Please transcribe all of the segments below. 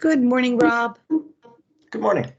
Good morning, Rob. Good morning.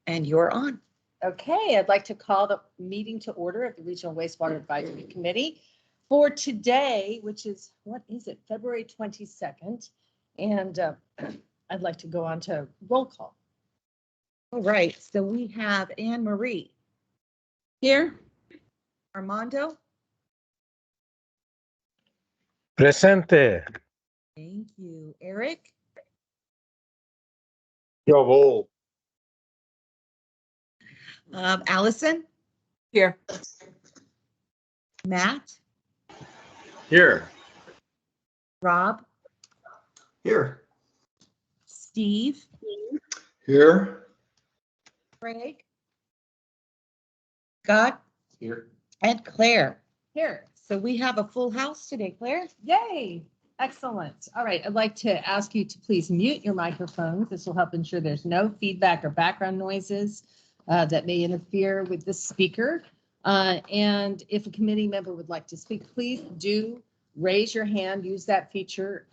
And you're on. Okay, I'd like to call the meeting to order of the Regional Wastewater Advisory Committee for today, which is, what is it, February 22nd. And I'd like to go on to roll call. All right, so we have Anne Marie here. Armando. Presente. Thank you. Eric. Jawohl. Allison. Here. Matt. Here. Rob. Here. Steve. Here. Craig. Scott. Here. And Claire. Here. So we have a full house today, Claire. Yay. Excellent. All right. I'd like to ask you to please mute your microphones. This will help ensure there's no feedback or background noises that may interfere with the speaker. And if a committee member would like to speak, please do raise your hand. Use that feature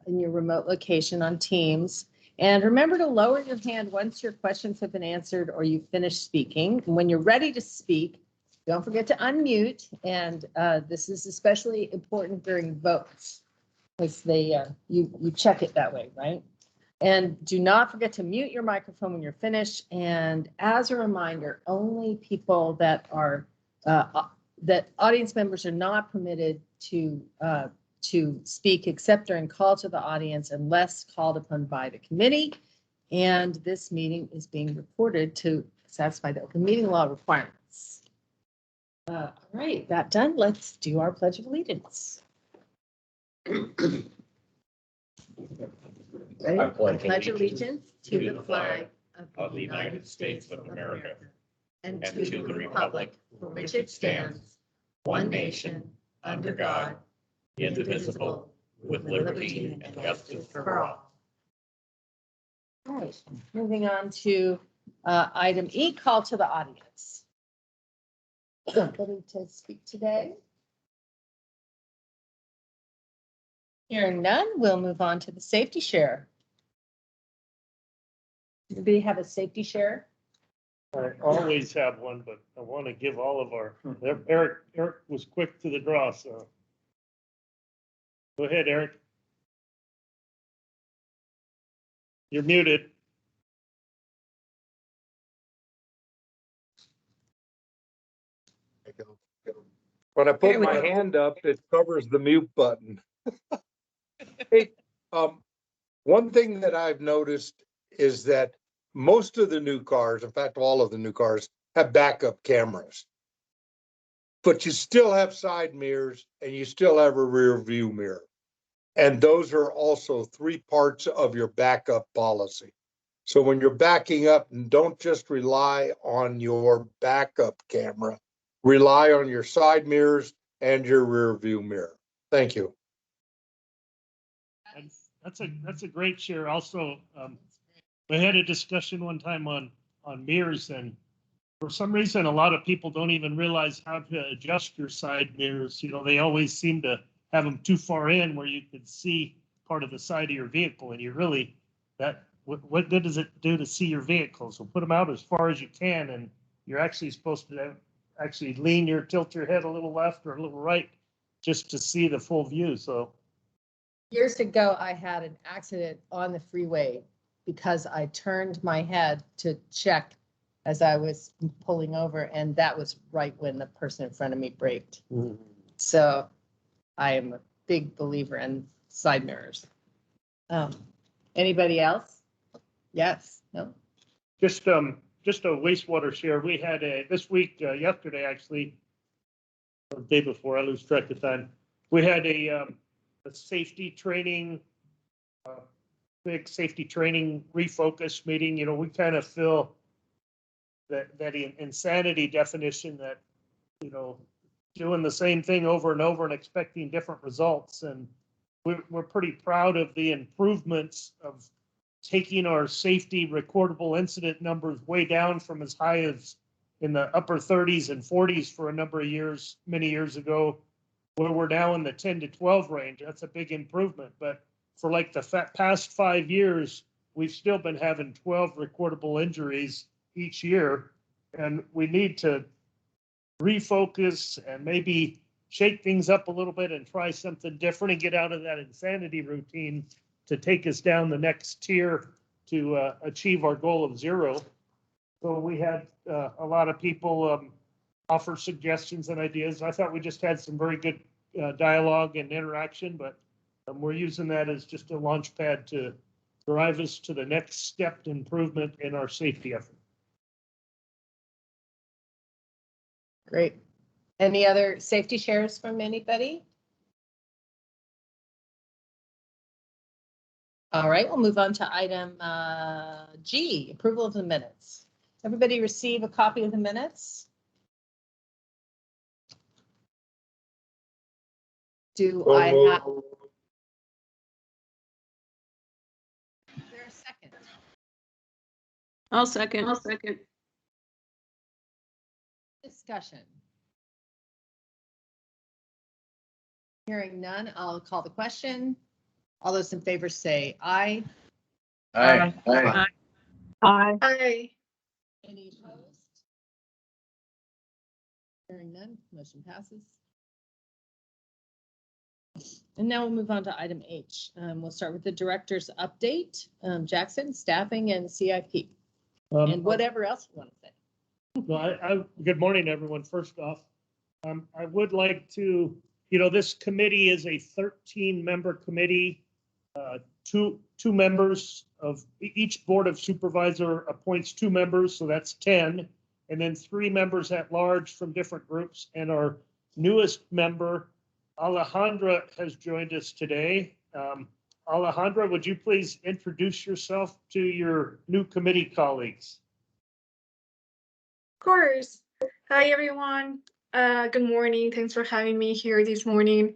in your remote location on Teams. And remember to lower your hand once your questions have been answered or you've finished speaking. And when you're ready to speak, don't forget to unmute. And this is especially important during votes because they you check it that way, right? And do not forget to mute your microphone when you're finished. And as a reminder, only people that are that audience members are not permitted to speak except during call to the audience unless called upon by the committee. And this meeting is being recorded to satisfy the open meeting law requirements. All right, that done. Let's do our Pledge of Allegiance. Ready? I pledge allegiance to the flag of the United States of America and to the republic for which it stands, one nation, under God, indivisible, with liberty and justice for all. All right, moving on to item E, call to the audience. Somebody to speak today? Hearing none, we'll move on to the safety share. Anybody have a safety share? I always have one, but I want to give all of our, Eric was quick to the draw, so. Go ahead, Eric. You're muted. When I put my hand up, it covers the mute button. Hey, one thing that I've noticed is that most of the new cars, in fact, all of the new cars, have backup cameras. But you still have side mirrors and you still have a rear view mirror. And those are also 3 parts of your backup policy. So when you're backing up, don't just rely on your backup camera, rely on your side mirrors and your rear view mirror. Thank you. That's a great share. Also, we had a discussion one time on mirrors, and for some reason, a lot of people don't even realize how to adjust your side mirrors. You know, they always seem to have them too far in where you could see part of the side of your vehicle, and you really, what good does it do to see your vehicle? So put them out as far as you can, and you're actually supposed to actually tilt your head a little left or a little right just to see the full view. So Years ago, I had an accident on the freeway because I turned my head to check as I was pulling over, and that was right when the person in front of me braked. Mm-hmm. So I am a big believer in side mirrors. Anybody else? Yes, no? just just a wastewater share. We had this week, yesterday actually, or the day before, I lose track of time. We had a safety training, big safety training refocus meeting. You know, we kind of feel that insanity definition that, you know, doing the same thing over and over and expecting different results. And we're pretty proud of the improvements of taking our safety recordable incident numbers way down from as high as in the upper 30s and 40s for a number of years, many years ago, where we're now in the 10 to 12 range. That's a big improvement. But for like the past 5 years, we've still been having 12 recordable injuries each year. And we need to refocus and maybe shake things up a little bit and try something different and get out of that insanity routine to take us down the next tier to achieve our goal of 0. So we had a lot of people offer suggestions and ideas. I thought we just had some very good dialogue and interaction, but we're using that as just a launch pad to drive us to the next step improvement in our safety effort. Great. Any other safety shares from anybody? All right, we'll move on to item G, approval of the minutes. Everybody receive a copy of the minutes? Do I have? Is there a second? I'll second. Discussion. Hearing none, I'll call the question. All those in favor say aye. Aye. Aye. Any opposed? Hearing none, motion passes. And now we'll move on to item H. We'll start with the director's update. Jackson, staffing and CIP, and whatever else you want to say. Well, good morning, everyone. First off, I would like to, you know, this committee is a 13-member committee. Two members of each Board of Supervisor appoints 2 members, so that's 10, and then 3 members at large from different groups. And our newest member, Alejandra, has joined us today. Alejandra, would you please introduce yourself to your new committee colleagues? Of course. Hi, everyone. Good morning. Thanks for having me here this morning.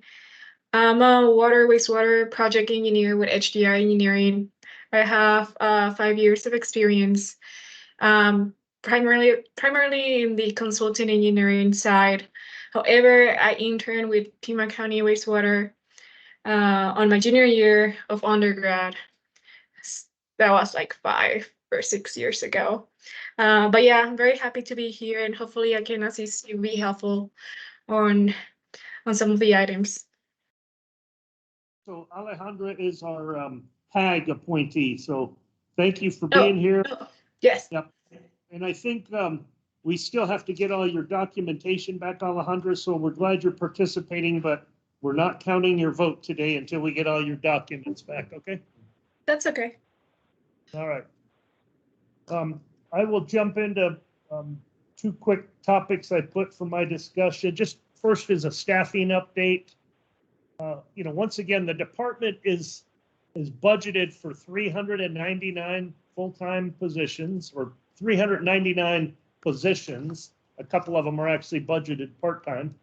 I'm a wastewater project engineer with HDR Engineering. I have 5 years of experience, primarily in the consulting engineering side. However, I interned with Pima County Wastewater on my junior year of undergrad. That was like 5 or 6 years ago. But yeah, I'm very happy to be here, and hopefully I can assist you, be helpful on some of the items. So Alejandra is our PAG appointee, so thank you for being here. Yes. Yep. And I think we still have to get all your documentation back, Alejandra, so we're glad you're participating, but we're not counting your vote today until we get all your documents back, okay? That's okay. All right. I will jump into 2 quick topics I put for my discussion. Just first is a staffing update. You know, once again, the department is budgeted for 399 full-time positions, or 399 positions. A couple of them are actually budgeted part-time.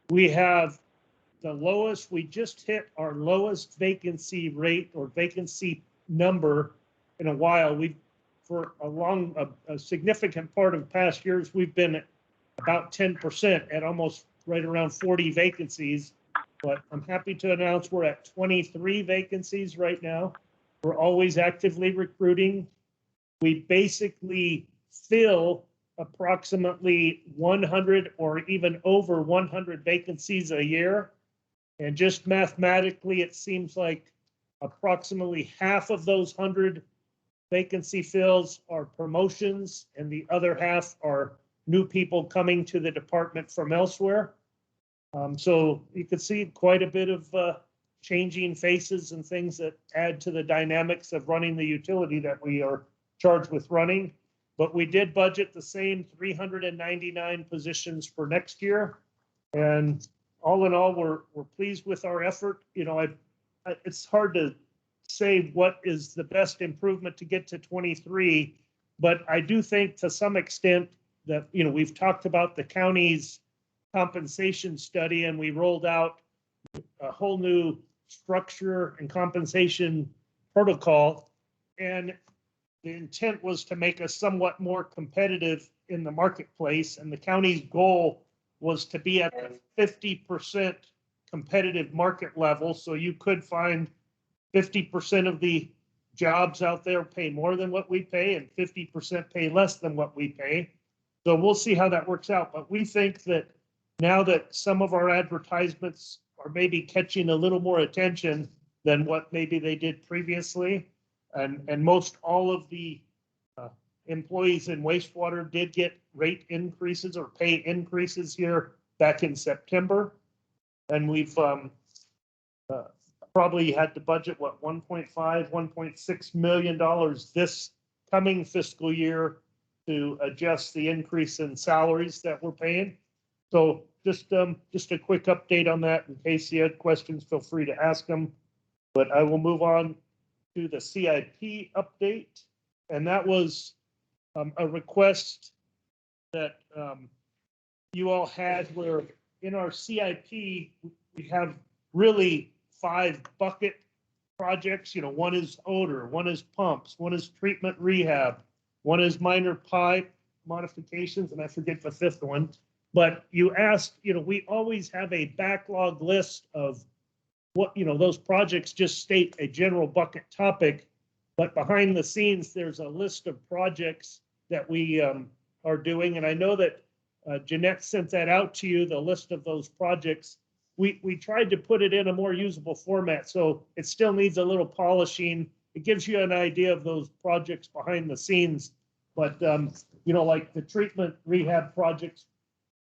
We have the lowest, we just hit our lowest vacancy rate or vacancy number in a while. For a significant part of past years, we've been at about 10% at almost right around 40 vacancies, but I'm happy to announce we're at 23 vacancies right now. We're always actively recruiting. We basically fill approximately 100 or even over 100 vacancies a year. And just mathematically, it seems like approximately half of those 100 vacancy fills are promotions, and the other half are new people coming to the department from elsewhere. So you can see quite a bit of changing faces and things that add to the dynamics of running the utility that we are charged with running. But we did budget the same 399 positions for next year. And all in all, we're pleased with our effort. You know, it's hard to say what is the best improvement to get to 23, but I do think to some extent that, you know, we've talked about the county's compensation study, and we rolled out a whole new structure and compensation protocol. And the intent was to make us somewhat more competitive in the marketplace. And the county's goal was to be at the 50% competitive market level. So you could find 50% of the jobs out there pay more than what we pay and 50% pay less than what we pay. So we'll see how that works out. But we think that now that some of our advertisements are maybe catching a little more attention than what maybe they did previously, and most all of the employees in wastewater did get rate increases or pay increases here back in September. And we've probably had to budget, what, $1.6 million this coming fiscal year to adjust the increase in salaries that we're paying. So just a quick update on that. In case you had questions, feel free to ask them. But I will move on to the CIP update. And that was a request that you all had, where in our CIP, we have really 5 bucket projects. You know, one is odor, one is pumps, one is treatment rehab, one is minor pipe modifications, and I forget the 5th one. But you asked, you know, we always have a backlog list of what, you know, those projects just state a general bucket topic, but behind the scenes, there's a list of projects that we are doing. And I know that Jeanette sent that out to you, the list of those projects. We tried to put it in a more usable format, so it still needs a little polishing. It gives you an idea of those projects behind the scenes. But, you know, like the treatment rehab projects,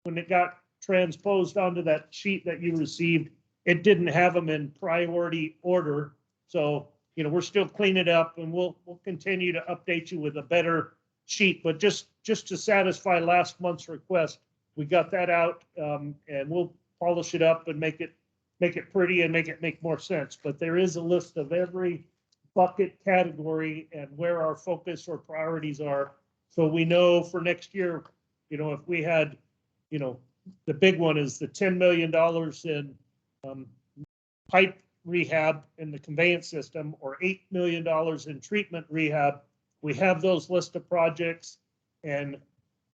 when it got transposed onto that sheet that you received, it didn't have them in priority order. So, you know, we're still cleaning it up, and we'll continue to update you with a better sheet. But just to satisfy last month's request, we got that out, and we'll polish it up and make it pretty and make it make more sense. But there is a list of every bucket category and where our focus or priorities are. So we know for next year, you know, if we had, you know, the big one is the $10 million in pipe rehab in the conveyance system, or $8 million in treatment rehab. We have those list of projects, and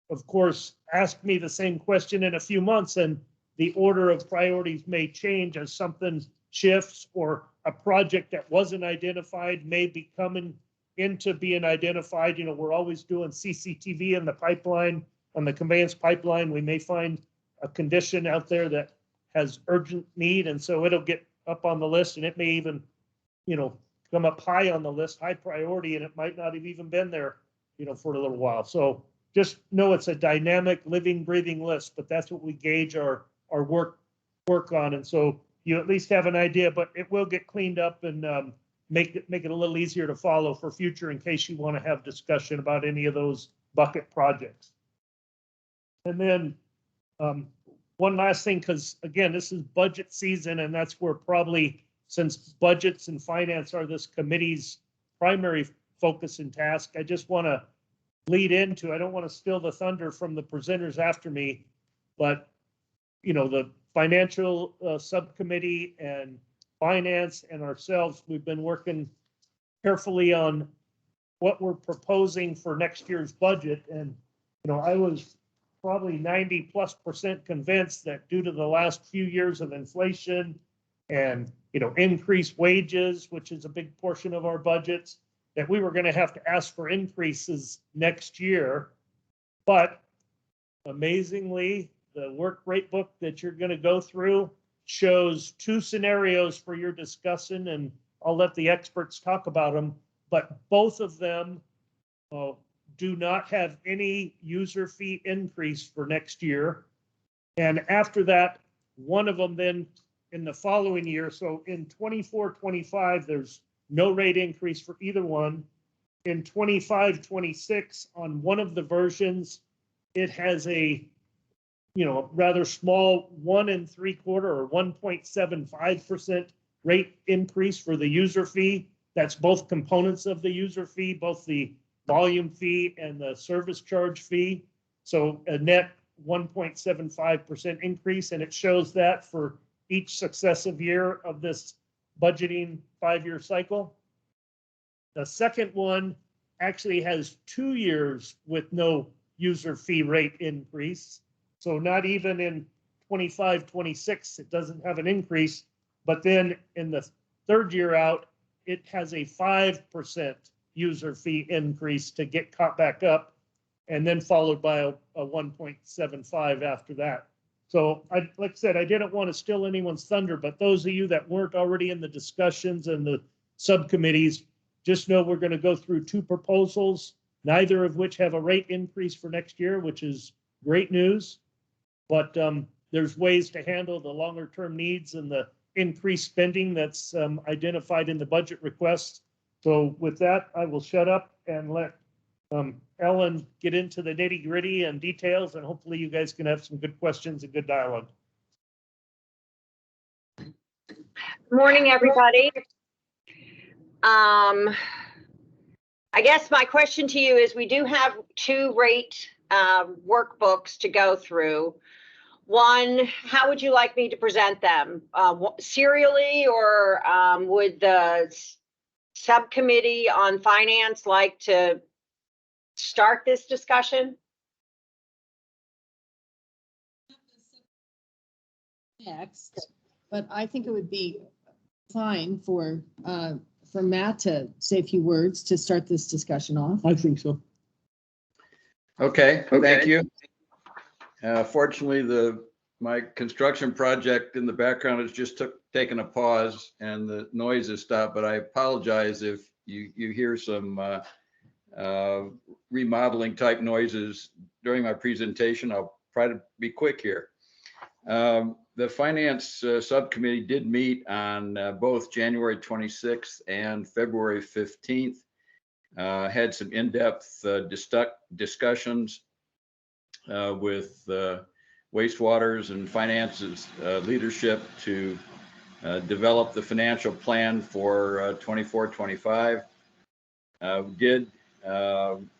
of course, ask me the same question in a few months, and the order of priorities may change as something shifts, or a project that wasn't identified may be coming into being identified. You know, we're always doing CCTV in the pipeline, on the conveyance pipeline. We may find a condition out there that has urgent need, and so it'll get up on the list, and it may even, you know, come up high on the list, high priority, and it might not have even been there, you know, for a little while. So just know it's a dynamic, living, breathing list, but that's what we gauge our work on. And so you at least have an idea, but it will get cleaned up and make it a little easier to follow for future, in case you want to have discussion about any of those bucket projects. And then one last thing, because again, this is budget season, and that's where probably, since budgets and finance are this committee's primary focus and task, I just want to lead into, I don't want to steal the thunder from the presenters after me, but, you know, the financial subcommittee and finance and ourselves, we've been working carefully on what we're proposing for next year's budget. And, you know, I was probably 90+% convinced that due to the last few years of inflation and, you know, increased wages, which is a big portion of our budgets, that we were going to have to ask for increases next year. But amazingly, the work rate book that you're going to go through shows 2 scenarios for your discussion, and I'll let the experts talk about them, but both of them do not have any user fee increase for next year. And after that, one of them then in the following year, so in 24-25, there's no rate increase for either one. in 25-26 on one of the versions, it has a, rather small 1 3/4 or 1.75% rate increase for the user fee. That's both components of the user fee, both the volume fee and the service charge fee. So a net 1.75% increase, and it shows that for each successive year of this budgeting 5-year cycle. The second one actually has 2 years with no user fee rate increase. So not even in 25-26, it doesn't have an increase, but then in the third year out, it has a 5% user fee increase to get caught back up, and then followed by a 1.75 after that. So like I said, I didn't want to steal anyone's thunder, but those of you that weren't already in the discussions and the subcommittees, just know we're going to go through 2 proposals, neither of which have a rate increase for next year, which is great news. But there's ways to handle the longer term needs and the increased spending that's identified in the budget requests. So with that, I will shut up and let Ellen get into the nitty gritty and details, and hopefully you guys can have some good questions and good dialogue. Morning, everybody. I guess my question to you is, we do have 2 rate workbooks to go through. One, how would you like me to present them? Serially, or would the subcommittee on finance like to start this discussion? Next, but I think it would be fine for Matt to say a few words to start this discussion off. I think so. Okay, thank you. Fortunately, my construction project in the background has just taken a pause and the noise has stopped, but I apologize if you hear some remodeling type noises during my presentation. I'll try to be quick here. The finance subcommittee did meet on both January 26th and February 15th. Had some in-depth discussions with Wastewater's and Finance's leadership to develop the financial plan for 24-25. We did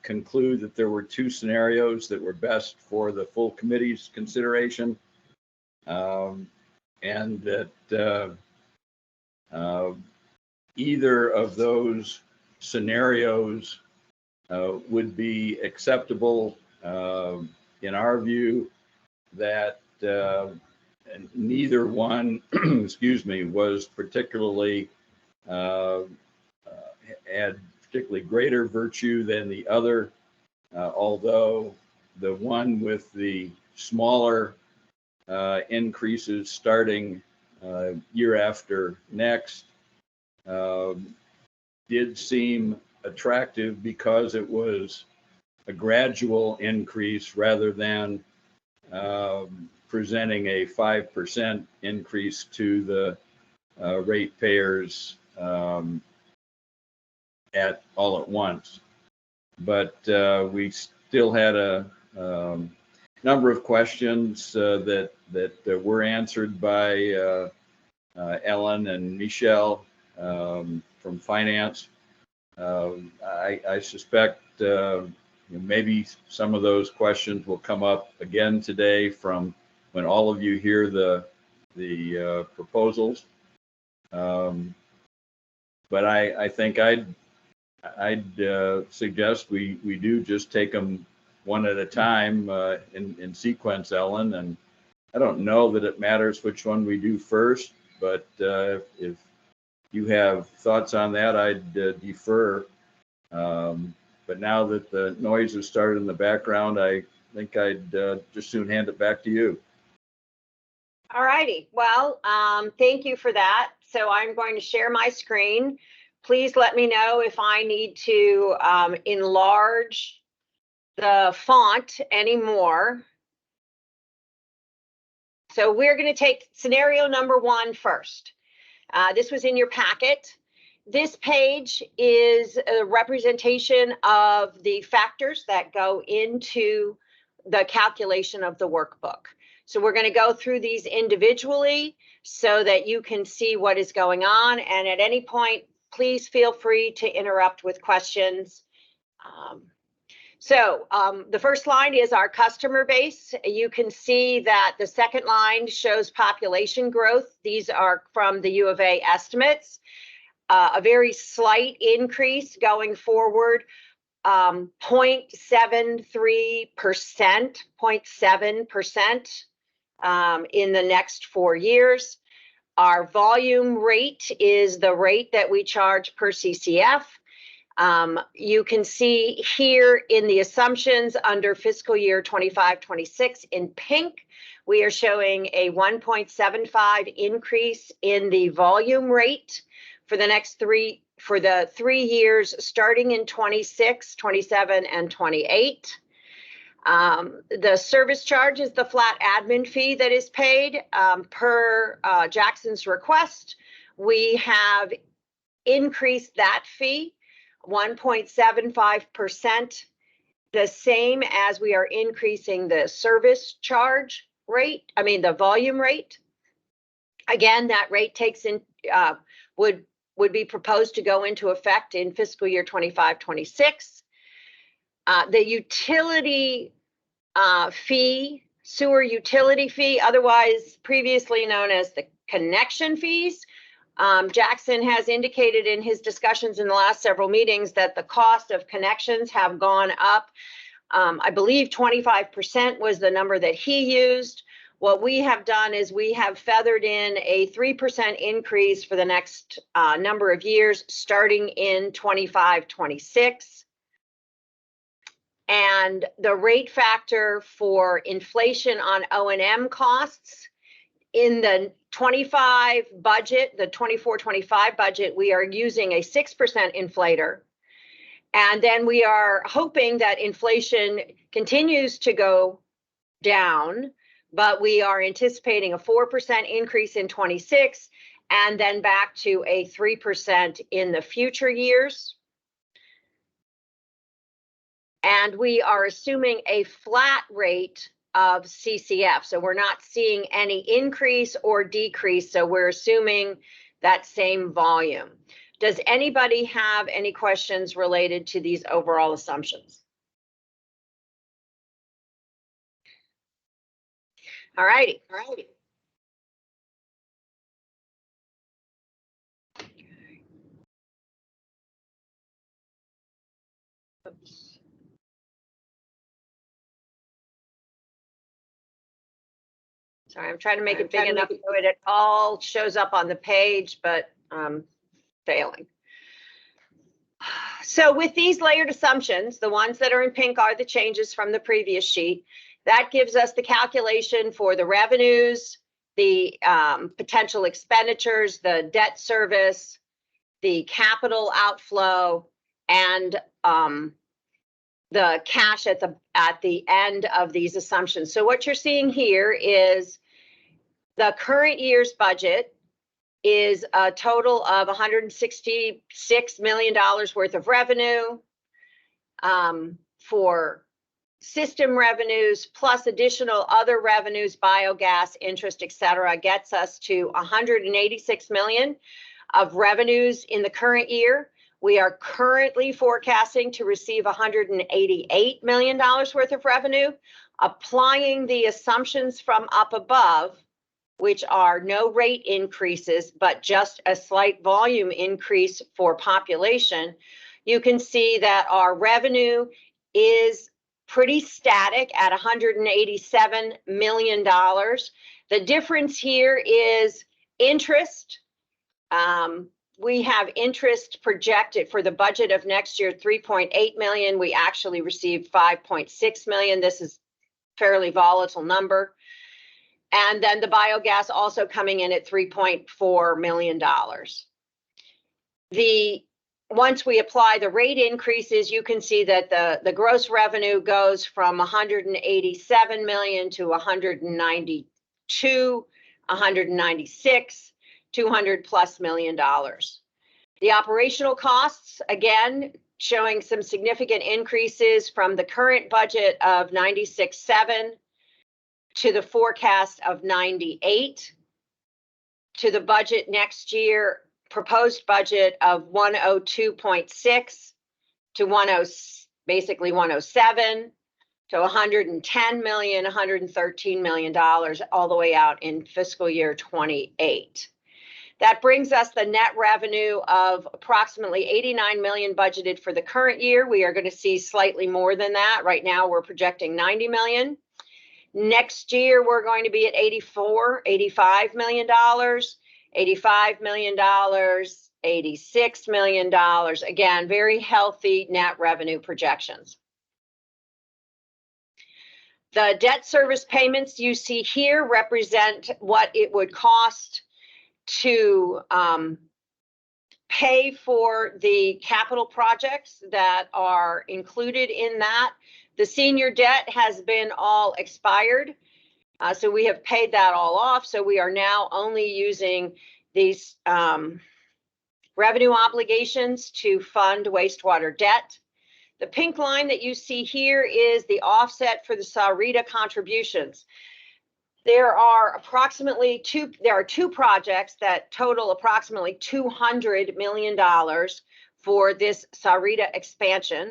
conclude that there were 2 scenarios that were best for the full committee's consideration, and that either of those scenarios would be acceptable in our view, that neither one, excuse me, was particularly had particularly greater virtue than the other, although the one with the smaller increases starting year after next did seem attractive because it was a gradual increase rather than presenting a 5% increase to the ratepayers at all at once. But we still had a number of questions that were answered by Ellen and Michelle from finance. I suspect maybe some of those questions will come up again today from when all of you hear the proposals. But I think I'd suggest we do just take them one at a time in sequence, Ellen. And I don't know that it matters which one we do first, but if you have thoughts on that, I'd defer. But now that the noise has started in the background, I think I'd just soon hand it back to you. All righty. Well, thank you for that. So I'm going to share my screen. Please let me know if I need to enlarge the font anymore. So we're going to take scenario number 1 first. This was in your packet. This page is a representation of the factors that go into the calculation of the workbook. So we're going to go through these individually so that you can see what is going on. And at any point, please feel free to interrupt with questions. The first line is our customer base. You can see that the second line shows population growth. These are from the U of A estimates. A very slight increase going forward, 0.73%, 0.7% in the next 4 years. Our volume rate is the rate that we charge per CCF. You can see here in the assumptions under fiscal year 25-26 in pink, we are showing a 1.75 increase in the volume rate for the 3 years starting in 26, 27, and 28. The service charge is the flat admin fee that is paid per Jackson's request. We have increased that fee 1.75%, the same as we are increasing the service charge rate, the volume rate. Again, that rate takes in, would be proposed to go into effect in fiscal year 25-26. The utility fee, sewer utility fee, otherwise previously known as the connection fees. Jackson has indicated in his discussions in the last several meetings that the cost of connections have gone up. I believe 25% was the number that he used. What we have done is we have feathered in a 3% increase for the next number of years, starting in 25-26. And the rate factor for inflation on O&M costs in the 25 budget, the 24-25 budget, we are using a 6% inflator. And then we are hoping that inflation continues to go down, but we are anticipating a 4% increase in 26 and then back to a 3% in the future years. And we are assuming a flat rate of CCF. So we're not seeing any increase or decrease. So we're assuming that same volume. Does anybody have any questions related to these overall assumptions? All righty. Oops. Sorry, I'm trying to make it big enough so it all shows up on the page, but failing. So with these layered assumptions, the ones that are in pink are the changes from the previous sheet. That gives us the calculation for the revenues, the potential expenditures, the debt service, the capital outflow, and the cash at the end of these assumptions. So what you're seeing here is the current year's budget is a total of $166 million worth of revenue for system revenues plus additional other revenues, biogas, interest, etc., gets us to $186 million of revenues in the current year. We are currently forecasting to receive $188 million worth of revenue. Applying the assumptions from up above, which are no rate increases, but just a slight volume increase for population, you can see that our revenue is pretty static at $187 million. The difference here is interest. We have interest projected for the budget of next year, 3.8 million. We actually received 5.6 million. This is a fairly volatile number. And then the biogas also coming in at $3.4 million. Once we apply the rate increases, you can see that the gross revenue goes from 187 million to 192, 196, $200+ million. The operational costs, again, showing some significant increases from the current budget of 96.7 to the forecast of 98 to the budget next year, proposed budget of 102.6 to basically 107 to 110 million, 113 million dollars all the way out in fiscal year 28. That brings us the net revenue of approximately 89 million budgeted for the current year. We are going to see slightly more than that. Right now, we're projecting 90 million. Next year, we're going to be at 85 million dollars, 85 million dollars, 86 million dollars. Again, very healthy net revenue projections. The debt service payments you see here represent what it would cost to pay for the capital projects that are included in that. The senior debt has been all expired, so we have paid that all off. So we are now only using these revenue obligations to fund wastewater debt. The pink line that you see here is the offset for the SARETA contributions. There are two projects that total approximately $200 million for this SARETA expansion.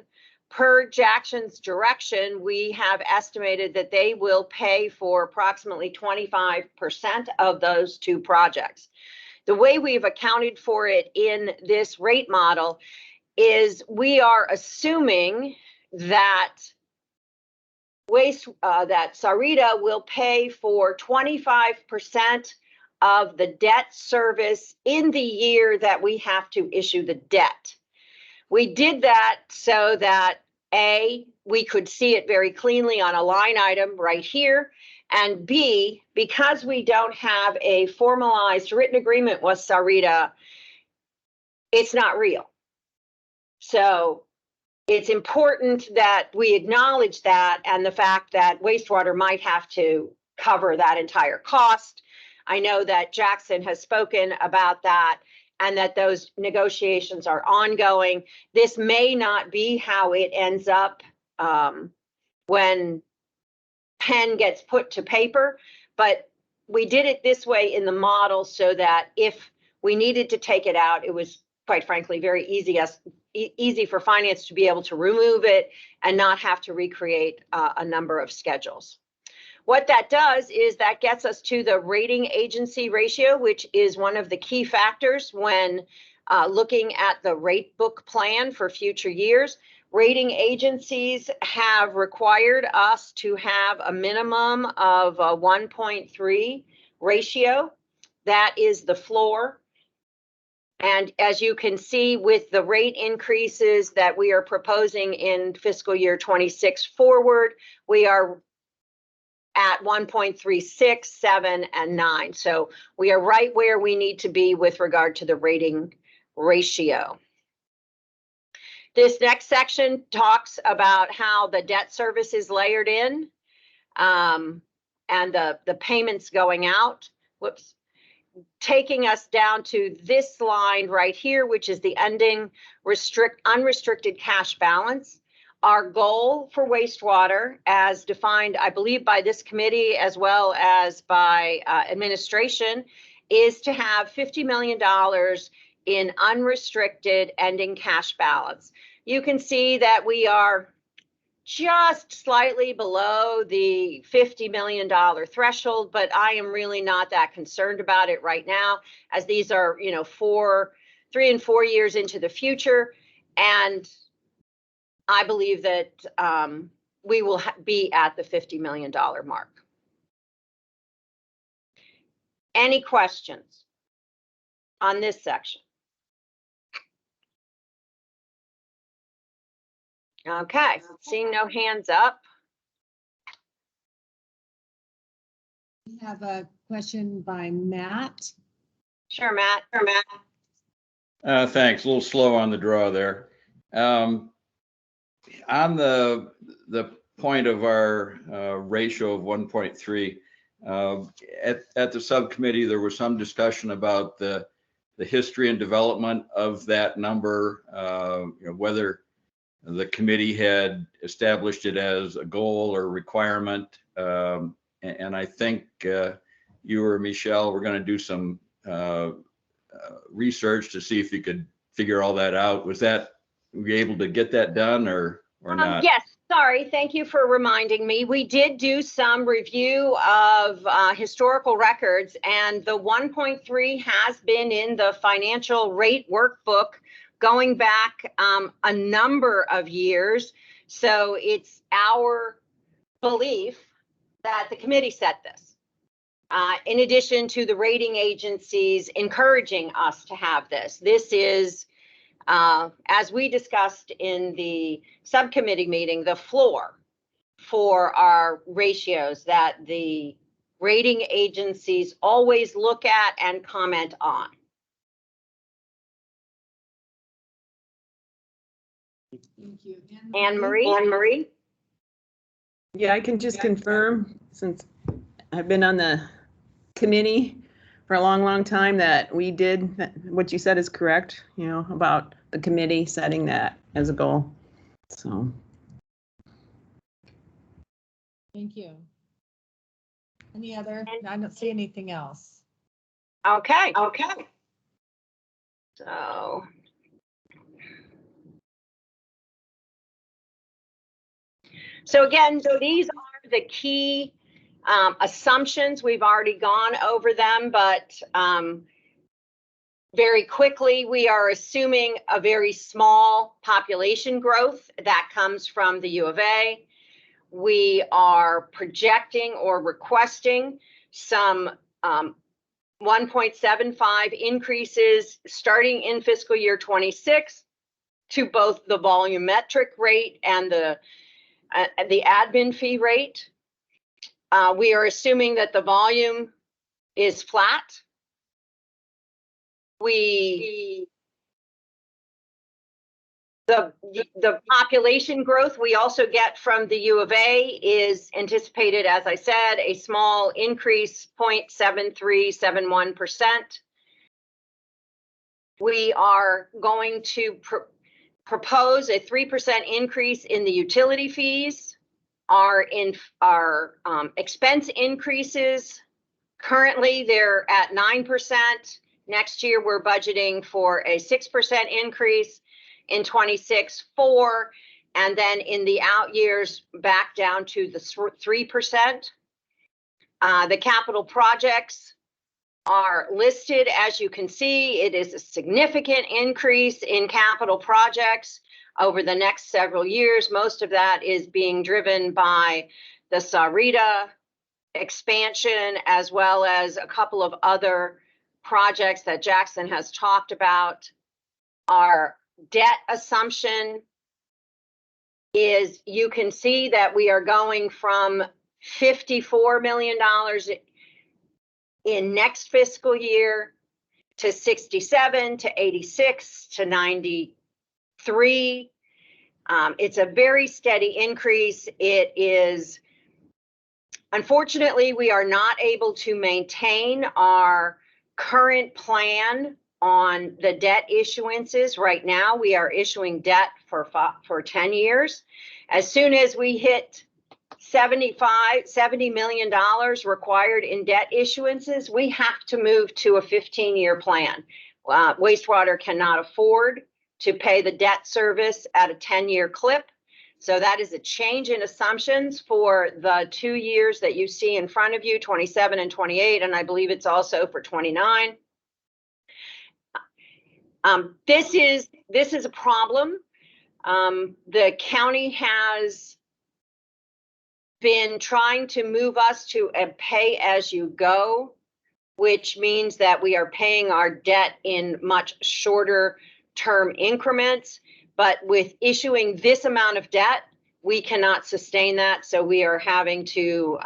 Per Jackson's direction, we have estimated that they will pay for approximately 25% of those two projects. The way we've accounted for it in this rate model is we are assuming that that SARETA will pay for 25% of the debt service in the year that we have to issue the debt. We did that so that A, we could see it very cleanly on a line item right here, and B, because we don't have a formalized written agreement with SARETA, it's not real. So it's important that we acknowledge that and the fact that wastewater might have to cover that entire cost. I know that Jackson has spoken about that and that those negotiations are ongoing. This may not be how it ends up when pen gets put to paper, but we did it this way in the model so that if we needed to take it out, it was quite frankly very easy for finance to be able to remove it and not have to recreate a number of schedules. What that does is that gets us to the rating agency ratio, which is one of the key factors when looking at the rate book plan for future years. Rating agencies have required us to have a minimum of a 1.3 ratio. That is the floor. And as you can see with the rate increases that we are proposing in fiscal year 26 forward, we are at 1.36, 7, and 9. So we are right where we need to be with regard to the rating ratio. This next section talks about how the debt service is layered in and the payments going out. Whoops. Taking us down to this line right here, which is the ending unrestricted cash balance. Our goal for wastewater, as defined, I believe, by this committee as well as by administration, is to have $50 million in unrestricted ending cash balance. You can see that we are just slightly below the $50 million threshold, but I am really not that concerned about it right now, as these are, 3 and 4 years into the future. And I believe that we will be at the $50 million mark. Any questions on this section? Okay, seeing no hands up. We have a question by Matt. Sure, Matt. Thanks. A little slow on the draw there. On the point of our ratio of 1.3, at the subcommittee, there was some discussion about the the history and development of that number, whether the committee had established it as a goal or requirement. And I think you or Michelle were going to do some research to see if you could figure all that out. Were you able to get that done or not? Yes, sorry. Thank you for reminding me. We did do some review of historical records, and the 1.3 has been in the financial rate workbook going back a number of years. So it's our belief that the committee set this. In addition to the rating agencies encouraging us to have this. This is, as we discussed in the subcommittee meeting, the floor for our ratios that the rating agencies always look at and comment on. Thank you. Anne Marie? Yeah, I can just confirm, since I've been on the committee for a long, long time, that we did, what you said is correct, about the committee setting that as a goal. So. Thank you. Any other? I don't see anything else. Okay. So again, these are the key assumptions. We've already gone over them, but very quickly, we are assuming a very small population growth that comes from the U of A. We are projecting or requesting some 1.75 increases starting in fiscal year 26 to both the volumetric rate and the admin fee rate. We are assuming that the volume is flat. The population growth we also get from the U of A is anticipated, as I said, a small increase, 0.7371%. We are going to propose a 3% increase in the utility fees. Our expense increases, currently they're at 9%. Next year, we're budgeting for a 6% increase. In 26, 4%, and then in the out years, back down to the 3%. The capital projects are listed. As you can see, it is a significant increase in capital projects over the next several years. Most of that is being driven by the Sarita expansion, as well as a couple of other projects that Jackson has talked about. Our debt assumption is, you can see that we are going from $54 million in next fiscal year to 67 to 86 to 93. It's a very steady increase. It is, unfortunately, we are not able to maintain our current plan on the debt issuances. Right now, we are issuing debt for 10 years. As soon as we hit $70 million required in debt issuances, we have to move to a 15-year plan. Wastewater cannot afford to pay the debt service at a 10-year clip. So that is a change in assumptions for the 2 years that you see in front of you, 27 and 28, and I believe it's also for 29. This is a problem. The county has been trying to move us to a pay-as-you-go, which means that we are paying our debt in much shorter term increments. But with issuing this amount of debt, we cannot sustain that. So we are having to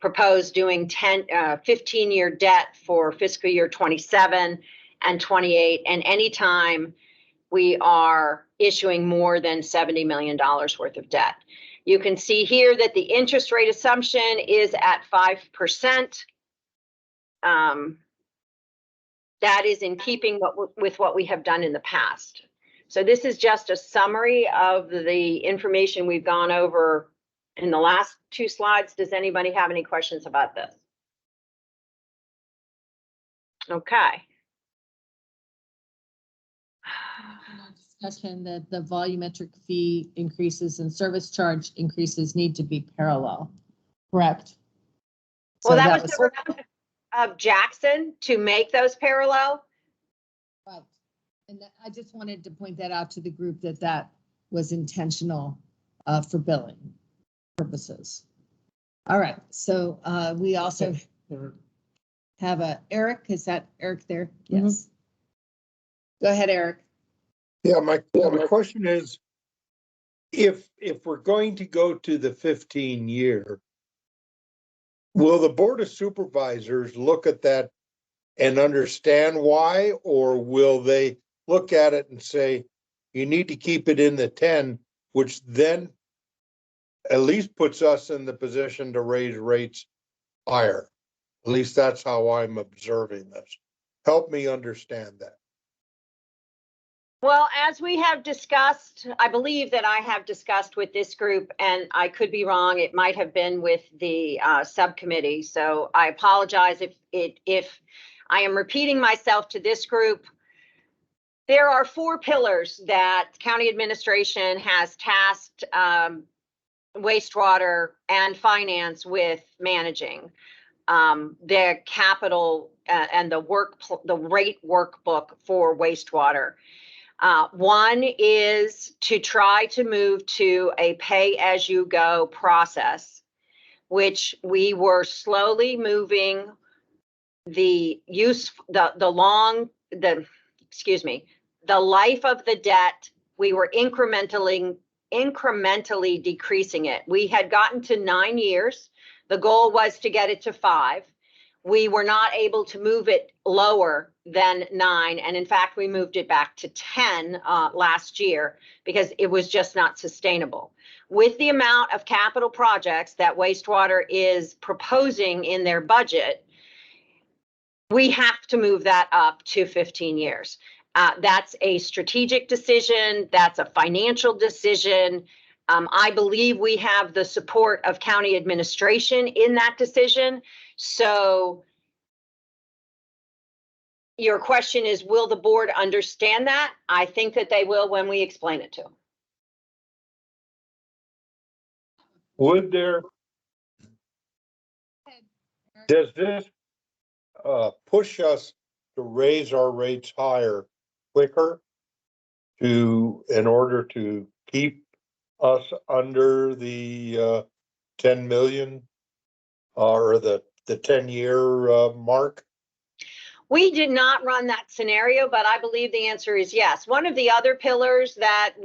propose doing 15-year debt for fiscal year 27 and 28, and anytime we are issuing more than $70 million worth of debt. You can see here that the interest rate assumption is at 5%. that is in keeping with what we have done in the past. So this is just a summary of the information we've gone over in the last 2 slides. Does anybody have any questions about this? Okay. Discussion that the volumetric fee increases and service charge increases need to be parallel, correct? Well, So that was the request of Jackson to make those parallel. right. And I just wanted to point that out to the group that that was intentional for billing purposes. All right, so we also have Eric. Is that Eric there? Yes. Go ahead, Eric. Yeah, my question is, if we're going to go to the 15-year, will the Board of Supervisors look at that and understand why, or will they look at it and say, you need to keep it in the 10, which then at least puts us in the position to raise rates higher? At least that's how I'm observing this. Help me understand that. Well, as we have discussed, I believe that I have discussed with this group, and I could be wrong. It might have been with the subcommittee. So I apologize if I am repeating myself to this group. There are 4 pillars that county administration has tasked wastewater and finance with managing. The capital and the rate workbook for wastewater. One is to try to move to a pay-as-you-go process, which we were slowly moving the life of the debt. We were incrementally decreasing it. We had gotten to 9 years. The goal was to get it to 5. We were not able to move it lower than 9. And in fact, we moved it back to 10 last year because it was just not sustainable. With the amount of capital projects that wastewater is proposing in their budget, we have to move that up to 15 years. That's a strategic decision. That's a financial decision. I believe we have the support of county administration in that decision. So your question is, will the board understand that? I think that they will when we explain it to them. Would there, does this push us to raise our rates higher quicker in order to keep us under the 10 million or the 10-year mark? We did not run that scenario, but I believe the answer is yes. One of the other pillars that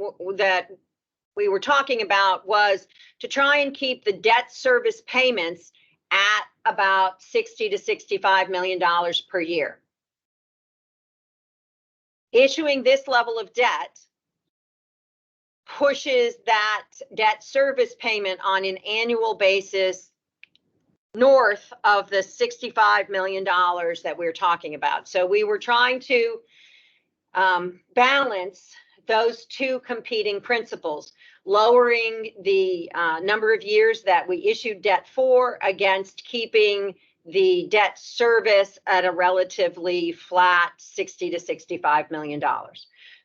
we were talking about was to try and keep the debt service payments at about $60 to $65 million per year. Issuing this level of debt pushes that debt service payment on an annual basis north of the $65 million that we're talking about. So we were trying to balance those 2 competing principles, lowering the number of years that we issued debt for against keeping the debt service at a relatively flat $60 to $65 million.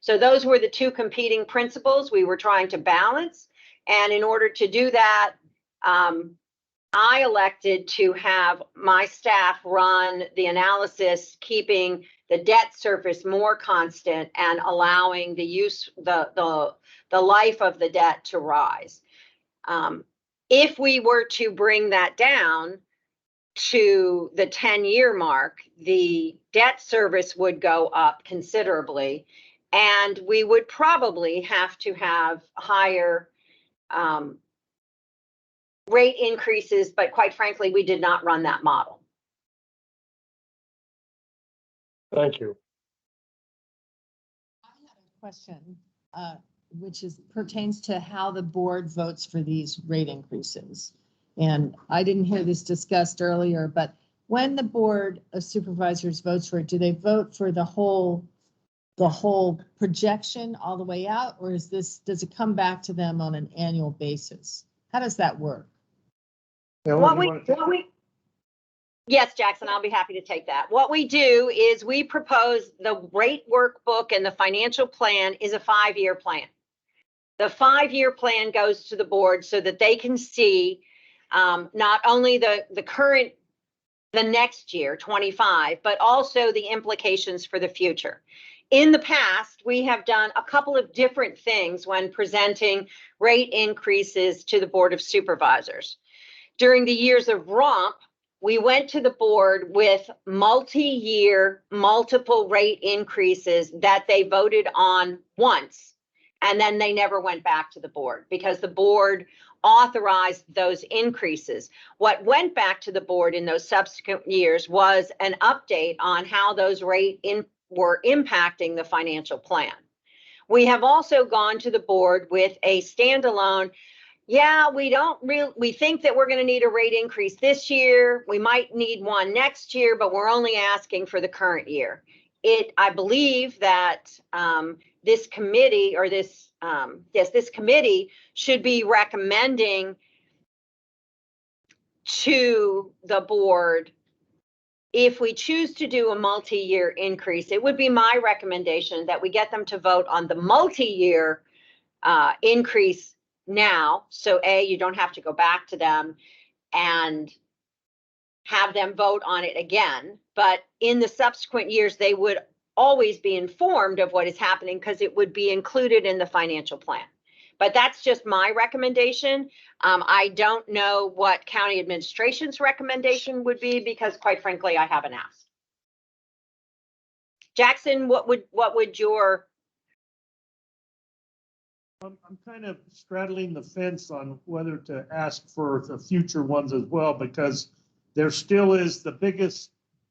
So those were the 2 competing principles we were trying to balance. And in order to do that, I elected to have my staff run the analysis, keeping the debt service more constant and allowing the life of the debt to rise. If we were to bring that down to the 10-year mark, the debt service would go up considerably, and we would probably have to have higher rate increases, but quite frankly, we did not run that model. Thank you. I have a question, which pertains to how the board votes for these rate increases. And I didn't hear this discussed earlier, but when the Board of Supervisors votes for it, do they vote for the whole projection all the way out, or does it come back to them on an annual basis? How does that work? Yes, Jackson, I'll be happy to take that. What we do is we propose the rate workbook, and the financial plan is a 5-year plan. The 5-year plan goes to the board so that they can see not only the next year, 25, but also the implications for the future. In the past, we have done a couple of different things when presenting rate increases to the Board of Supervisors. During the years of RWRAC, we went to the board with multi-year, multiple rate increases that they voted on once, and then they never went back to the board because the board authorized those increases. What went back to the board in those subsequent years was an update on how those were impacting the financial plan. We have also gone to the board with a standalone, we think that we're going to need a rate increase this year. We might need one next year, but we're only asking for the current year. I believe that this committee should be recommending to the board, if we choose to do a multi-year increase, it would be my recommendation that we get them to vote on the multi-year increase now. So you don't have to go back to them and have them vote on it again. But in the subsequent years, they would always be informed of what is happening because it would be included in the financial plan. But that's just my recommendation. I don't know what county administration's recommendation would be because, quite frankly, I haven't asked. Jackson, what would your? I'm kind of straddling the fence on whether to ask for the future ones as well, because there still is the biggest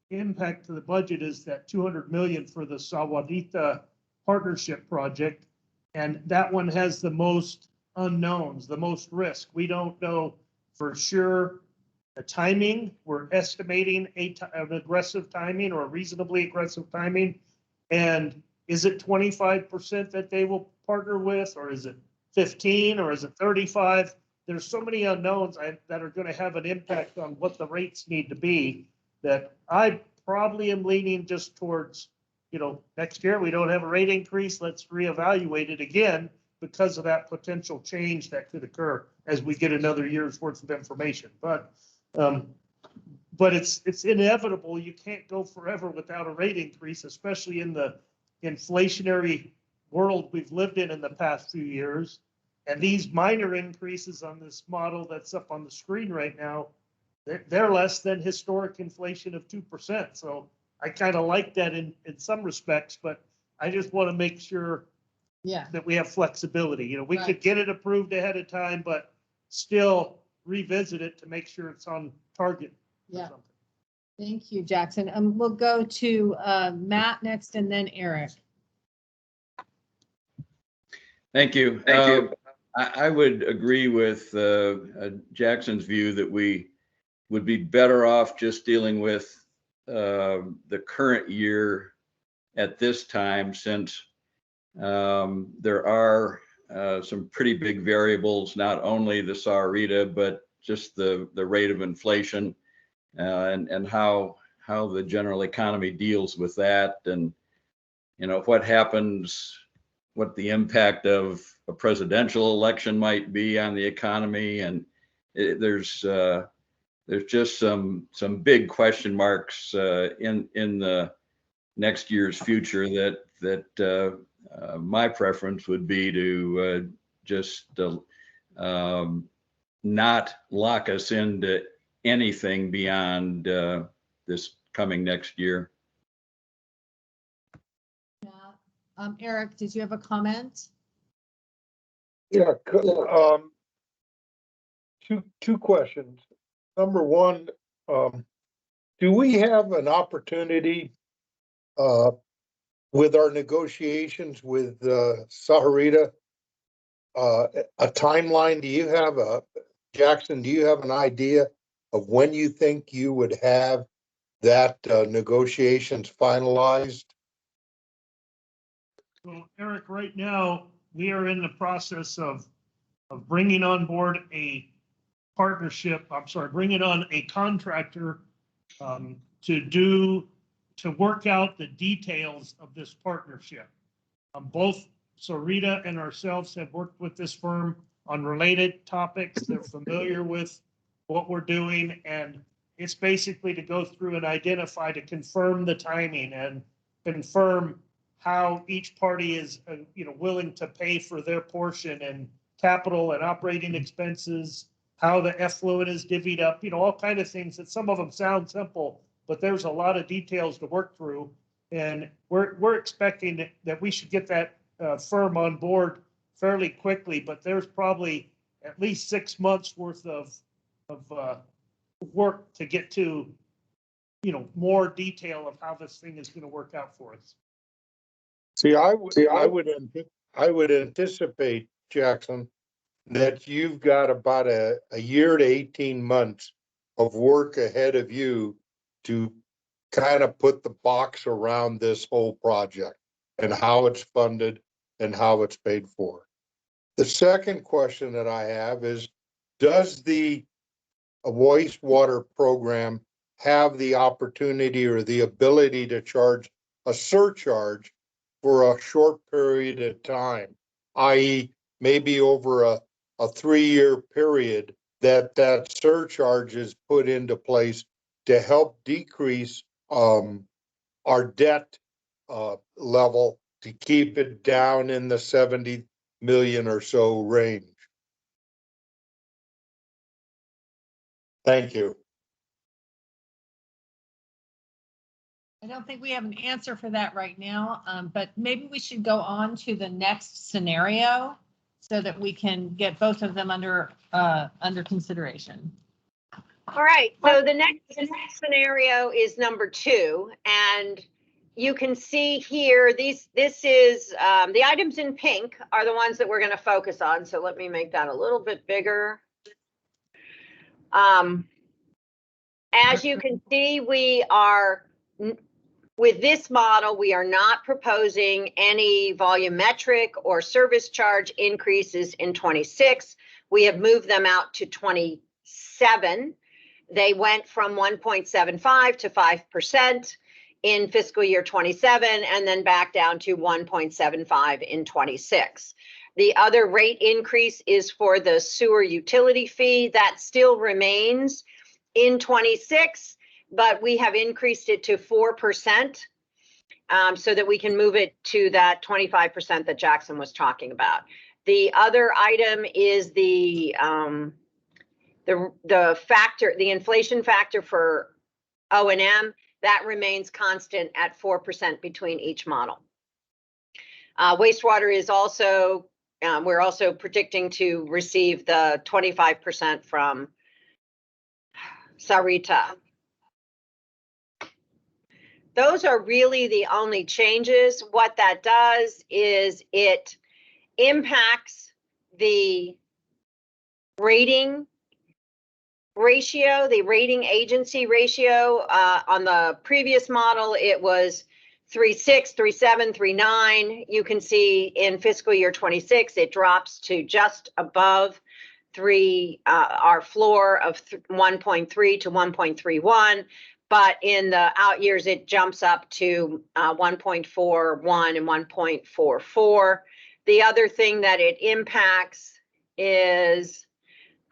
impact to the budget is that 200 million for the Sawadita partnership project. And that one has the most unknowns, the most risk. We don't know for sure the timing. We're estimating an aggressive timing or a reasonably aggressive timing. And is it 25% that they will partner with, or is it 15, or is it 35? There's so many unknowns that are going to have an impact on what the rates need to be that I probably am leaning just towards, next year we don't have a rate increase. Let's reevaluate it again because of that potential change that could occur as we get another year's worth of information. But it's inevitable. You can't go forever without a rate increase, especially in the inflationary world we've lived in the past few years. And these minor increases on this model that's up on the screen right now, they're less than historic inflation of 2%. So I kind of like that in some respects, but I just want to make sure that we have flexibility. We could get it approved ahead of time, but still revisit it to make sure it's on target. Yeah. Thank you, Jackson. We'll go to Matt next and then Eric. Thank you. I would agree with Jackson's view that we would be better off just dealing with the current year at this time, since there are some pretty big variables, not only the SARITA, but just the rate of inflation and how the general economy deals with that, and what happens, what the impact of a presidential election might be on the economy, and there's just some big question marks in the next year's future that my preference would be to just not lock us into anything beyond this coming next year. Eric, did you have a comment? Yeah, two questions. Number one, do we have an opportunity with our negotiations with SARITA, a timeline? Do you have Jackson, do you have an idea of when you think you would have that negotiations finalized? Well, Eric, right now, we are in the process of bringing on board a partnership, bringing on a contractor to work out the details of this partnership. Both Sarita and ourselves have worked with this firm on related topics. They're familiar with what we're doing, and it's basically to go through and identify, to confirm the timing and confirm how each party is, willing to pay for their portion, and capital and operating expenses, how the effluent is divvied up, all kind of things that some of them sound simple, but there's a lot of details to work through. And we're expecting that we should get that firm on board fairly quickly, but there's probably at least 6 months worth of work to get to, more detail of how this thing is going to work out for us. See, I would anticipate, Jackson, that you've got about a year to 18 months of work ahead of you to kind of put the box around this whole project and how it's funded and how it's paid for. The second question that I have is, does the wastewater program have the opportunity or the ability to charge a surcharge for a short period of time, i.e. maybe over a 3-year period, that surcharge is put into place to help decrease our debt level, to keep it down in the 70 million or so range? Thank you. I don't think we have an answer for that right now, but maybe we should go on to the next scenario so that we can get both of them under consideration. All right, so the next scenario is number 2, and you can see here, this is, the items in pink are the ones that we're going to focus on. So let me make that a little bit bigger. As you can see, with this model, we are not proposing any volumetric or service charge increases in 26. We have moved them out to 27. They went from 1.75 to 5% in fiscal year 27, and then back down to 1.75 in 26. The other rate increase is for the sewer utility fee. That still remains in 26, but we have increased it to 4% so that we can move it to that 25% that Jackson was talking about. The other item is the inflation factor for O&M. That remains constant at 4% between each model. Wastewater is also, we're also predicting to receive the 25% from Sarita. Those are really the only changes. What that does is it impacts the rating ratio, the rating agency ratio. On the previous model, it was 3.6, 3.7, 3.9. You can see in fiscal year 26, it drops to just above 3, our floor of 1.3 to 1.31. But in the out years, it jumps up to 1.41 and 1.44. The other thing that it impacts is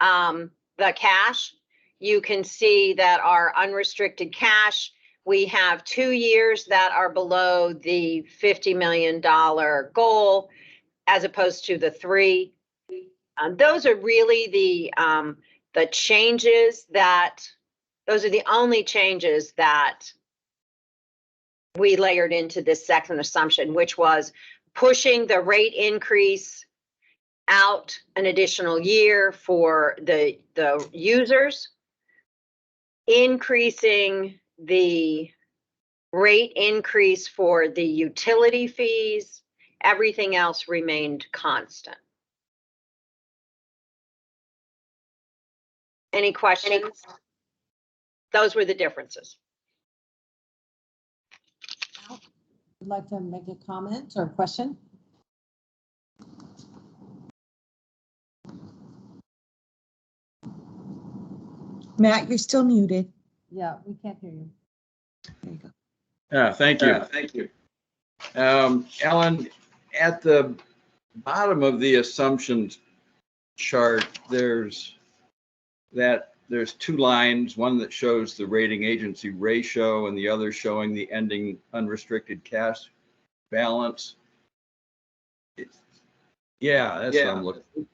the cash. You can see that our unrestricted cash, we have 2 years that are below the $50 million goal, as opposed to the 3. Those are really the changes those are the only changes that we layered into this second assumption, which was pushing the rate increase out an additional year for the users, increasing the rate increase for the utility fees. Everything else remained constant. Any questions? Those were the differences. would like to make a comment or question? Matt, you're still muted. Yeah, we can't hear you. There you go. Yeah, thank you. Thank you. Ellen, at the bottom of the assumptions chart, there's two lines, one that shows the rating agency ratio and the other showing the ending unrestricted cash balance. Yeah, that's what I'm looking for.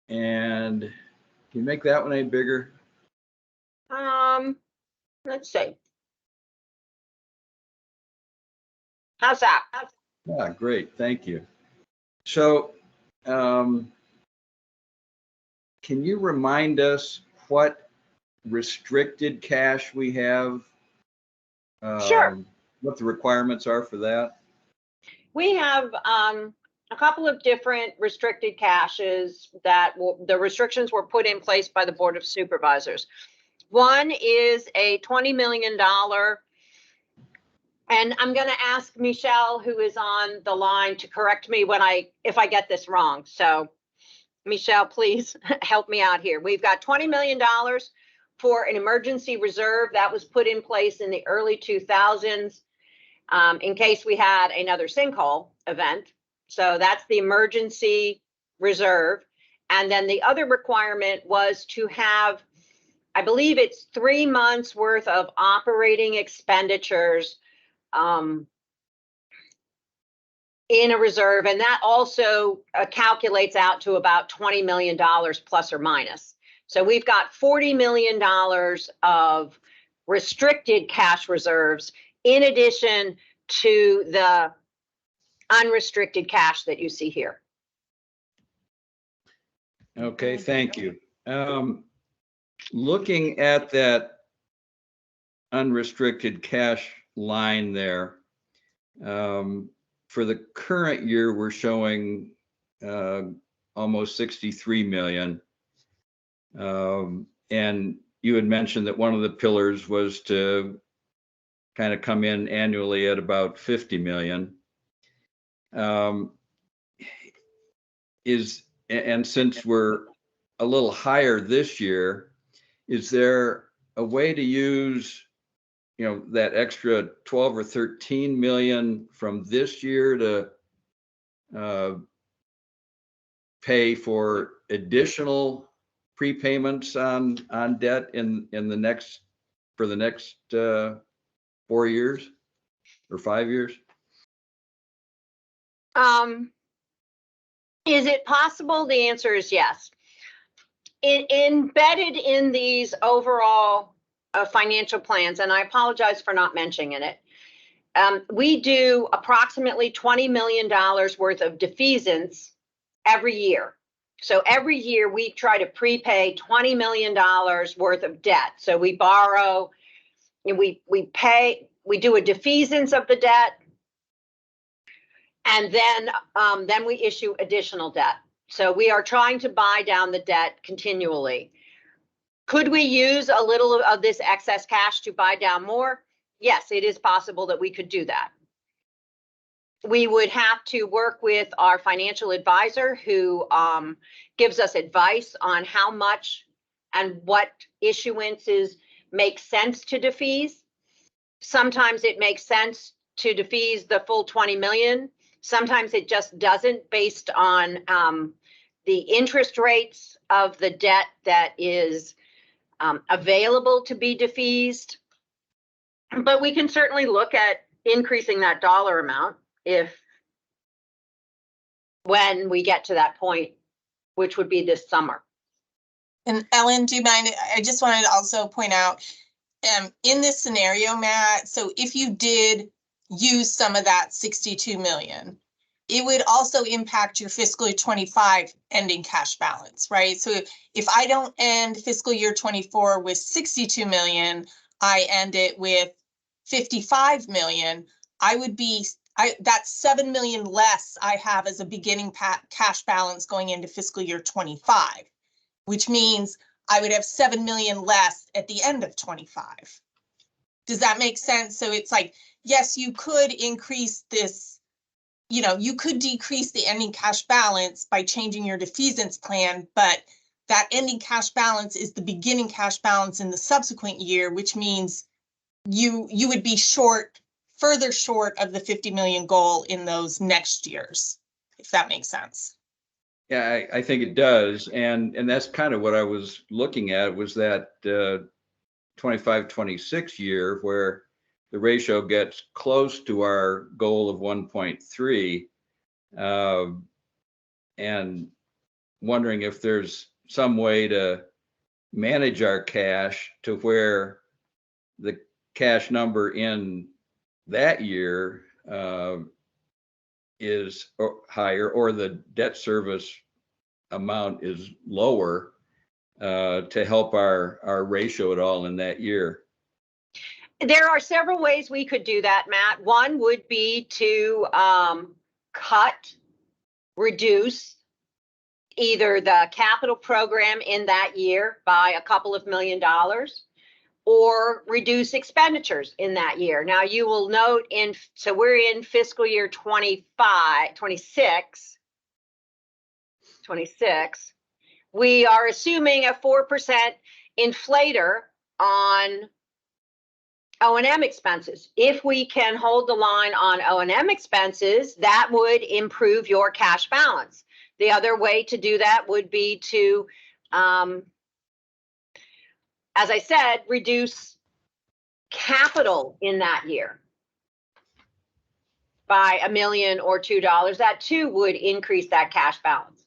And can you make that one any bigger? Let's see. How's that? Yeah, great, thank you. So, can you remind us what restricted cash we have? Sure. What the requirements are for that? We have a couple of different restricted caches that the restrictions were put in place by the Board of Supervisors. One is a $20 million, and I'm going to ask Michelle, who is on the line, to correct me if I get this wrong. So Michelle, please help me out here. We've got $20 million for an emergency reserve that was put in place in the early 2000s in case we had another sinkhole event. So that's the emergency reserve. And then the other requirement was to have, I believe it's 3 months worth of operating expenditures in a reserve. And that also calculates out to about $20 million plus or minus. So we've got $40 million of restricted cash reserves in addition to the unrestricted cash that you see here. Okay, thank you. Looking at that unrestricted cash line there, for the current year, we're showing almost 63 million. And you had mentioned that one of the pillars was to kind of come in annually at about 50 million. And since we're a little higher this year, is there a way to use, that extra 12 or 13 million from this year to pay for additional prepayments on debt for the next 4 years or 5 years? Is it possible? The answer is yes. Embedded in these overall financial plans, and I apologize for not mentioning it, we do approximately $20 million worth of defeasance every year. So every year we try to prepay $20 million worth of debt. So we borrow, we pay, we do a defeasance of the debt, and then we issue additional debt. So we are trying to buy down the debt continually. Could we use a little of this excess cash to buy down more? Yes, it is possible that we could do that. We would have to work with our financial advisor who gives us advice on how much and what issuances make sense to defease. Sometimes it makes sense to defease the full 20 million. Sometimes it just doesn't, based on the interest rates of the debt that is available to be defeased. But we can certainly look at increasing that dollar amount when we get to that point, which would be this summer. And Ellen, do you mind? I just wanted to also point out, in this scenario, Matt, so if you did use some of that 62 million, it would also impact your fiscal year 25 ending cash balance, right? So if I don't end fiscal year 24 with 62 million, I end it with 55 million, that's 7 million less I have as a beginning cash balance going into fiscal year 25, which means I would have 7 million less at the end of 25. Does that make sense? So it's like, yes, you could increase this, you could decrease the ending cash balance by changing your defeasance plan, but that ending cash balance is the beginning cash balance in the subsequent year, which means you would be further short of the 50 million goal in those next years, if that makes sense. Yeah, I think it does. And that's kind of what I was looking at, was that 25-26 year where the ratio gets close to our goal of 1.3, and wondering if there's some way to manage our cash to where the cash number in that year is higher, or the debt service amount is lower, to help our ratio at all in that year. There are several ways we could do that, Matt. One would be to reduce either the capital program in that year by a couple of $1 million, or reduce expenditures in that year. Now you will note so we're in fiscal year 26. We are assuming a 4% inflator on O&M expenses. If we can hold the line on O&M expenses, that would improve your cash balance. The other way to do that would be to, as I said, reduce capital in that year by $1 million or $2. That too would increase that cash balance.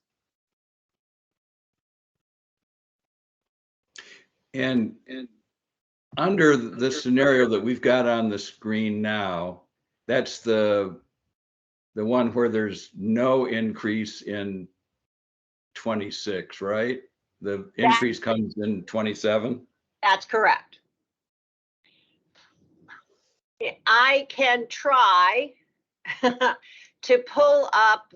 And under the scenario that we've got on the screen now, that's the one where there's no increase in 26, right? The increase comes in 27? That's correct. I can try to pull up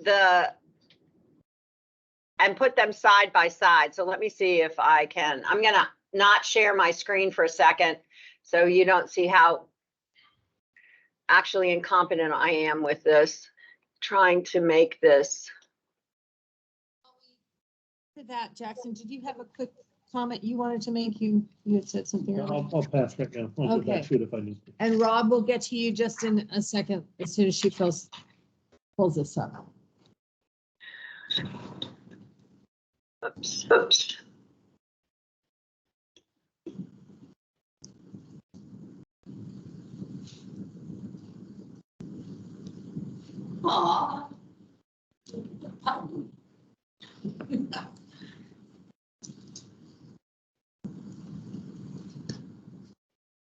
and put them side by side. So let me see if I can. I'm going to not share my screen for a second so you don't see how actually incompetent I am with this, trying to make this. To that, Jackson, did you have a quick comment you wanted to make? You had said something. I'll pass right now. I'll get back to it if I need to. And Rob will get to you just in a second as soon as she pulls this up. Oops. Aw.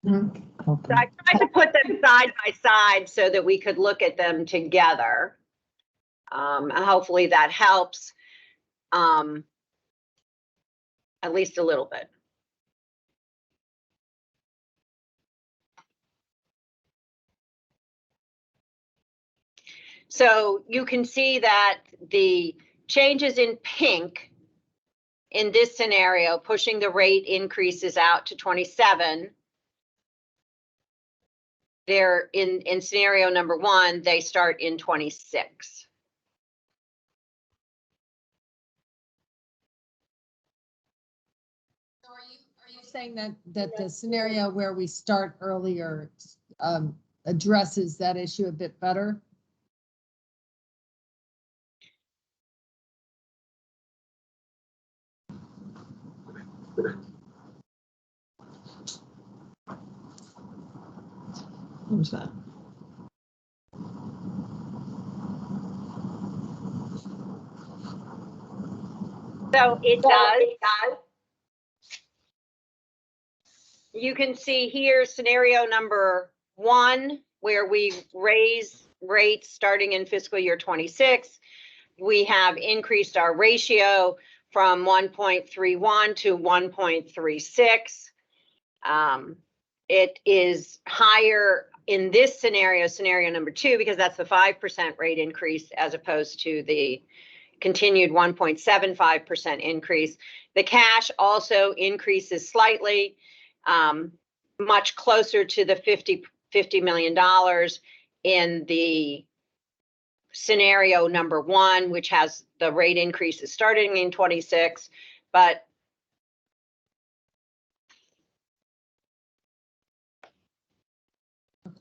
So I tried to put them side by side so that we could look at them together. Hopefully that helps at least a little bit. So you can see that the changes in pink in this scenario, pushing the rate increases out to 27. They're in scenario number 1, they start in 26. So are you saying that the scenario where we start earlier addresses that issue a bit better? What's that? So it does. You can see here scenario number 1, where we raise rates starting in fiscal year 26. We have increased our ratio from 1.31 to 1.36. It is higher in this scenario number 2, because that's the 5% rate increase as opposed to the continued 1.75% increase. The cash also increases slightly. much closer to the $50 million in the scenario number one, which has the rate increases starting in 26, but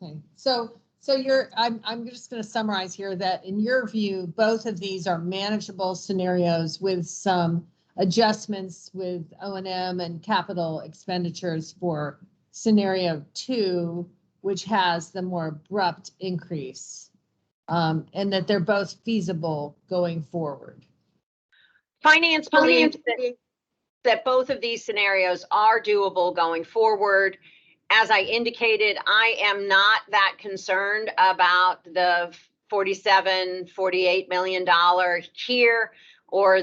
Okay, so I'm just going to summarize here that in your view, both of these are manageable scenarios with some adjustments with O&M and capital expenditures for scenario 2, which has the more abrupt increase, and that they're both feasible going forward. finance believes that both of these scenarios are doable going forward. As I indicated, I am not that concerned about the $48 million here, or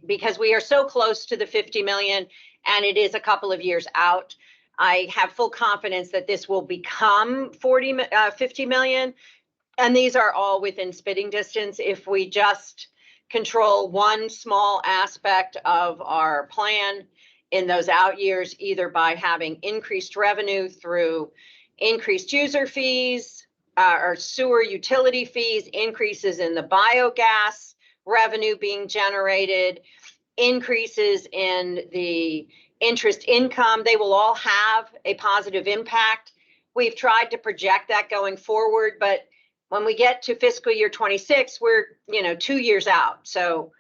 because we are so close to the 50 million and it is a couple of years out. I have full confidence that this will become 50 million, and these are all within spitting distance if we just control one small aspect of our plan in those out years, either by having increased revenue through increased user fees or sewer utility fees, increases in the biogas revenue being generated, increases in the interest income. They will all have a positive impact. We've tried to project that going forward, but when we get to fiscal year 26, we're 2 years out. So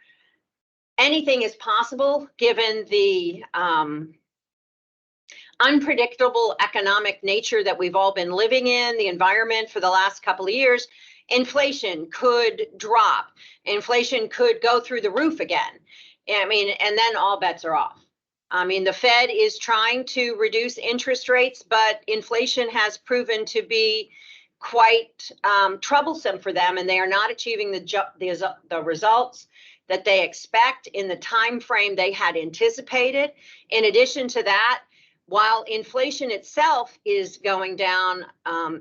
anything is possible given the unpredictable economic nature that we've all been living in, the environment for the last couple of years. Inflation could drop. Inflation could go through the roof again. I mean, and then all bets are off. I mean, the Fed is trying to reduce interest rates, but inflation has proven to be quite troublesome for them, and they are not achieving the results that they expect in the time frame they had anticipated. In addition to that, while inflation itself is going down,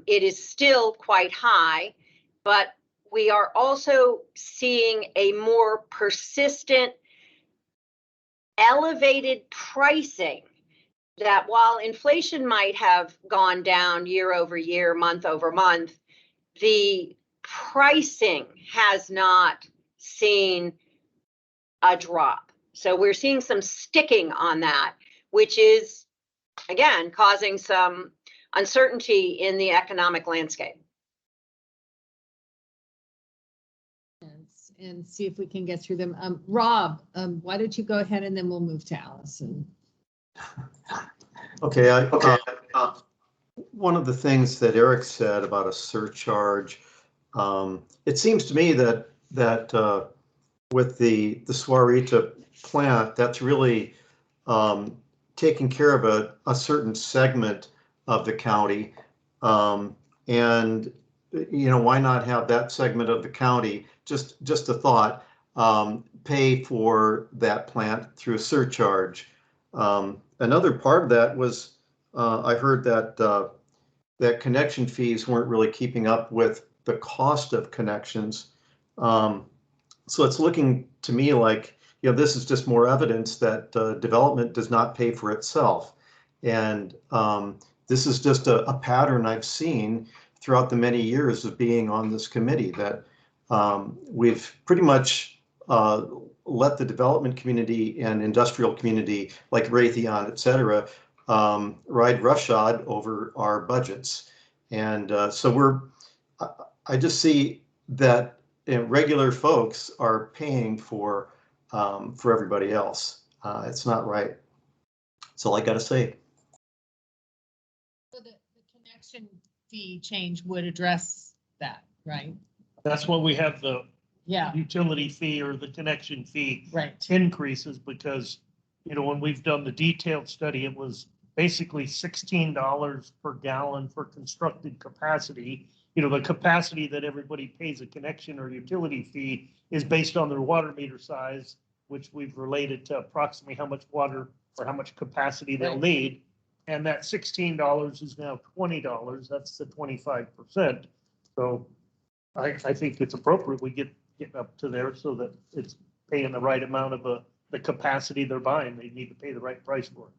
it is still quite high, but we are also seeing a more persistent, elevated pricing that while inflation might have gone down year over year, month over month, the pricing has not seen a drop. So we're seeing some sticking on that, which is, again, causing some uncertainty in the economic landscape. And see if we can get through them. Rob, why don't you go ahead and then we'll move to Allison. Okay. One of the things that Eric said about a surcharge, it seems to me that with the Sahuarita plant, that's really taking care of a certain segment of the county, and why not have that segment of the county, just a thought, pay for that plant through a surcharge. Another part of that was I heard that connection fees weren't really keeping up with the cost of connections. So it's looking to me like, this is just more evidence that development does not pay for itself. And this is just a pattern I've seen throughout the many years of being on this committee, that we've pretty much let the development community and industrial community like Raytheon, et cetera, ride roughshod over our budgets. And so I just see that regular folks are paying for everybody else. It's not right. That's all I got to say. So the connection fee change would address that, right? That's when we have the Yeah, utility fee or the connection fee right. increases, because, when we've done the detailed study, it was basically $16 per gallon for constructed capacity. The capacity that everybody pays a connection or utility fee is based on their water meter size, which we've related to approximately how much water or how much capacity they'll need. And that $16 is now $20. That's the 25%. So I think it's appropriate we get up to there so that it's paying the right amount of the capacity they're buying. They need to pay the right price for it.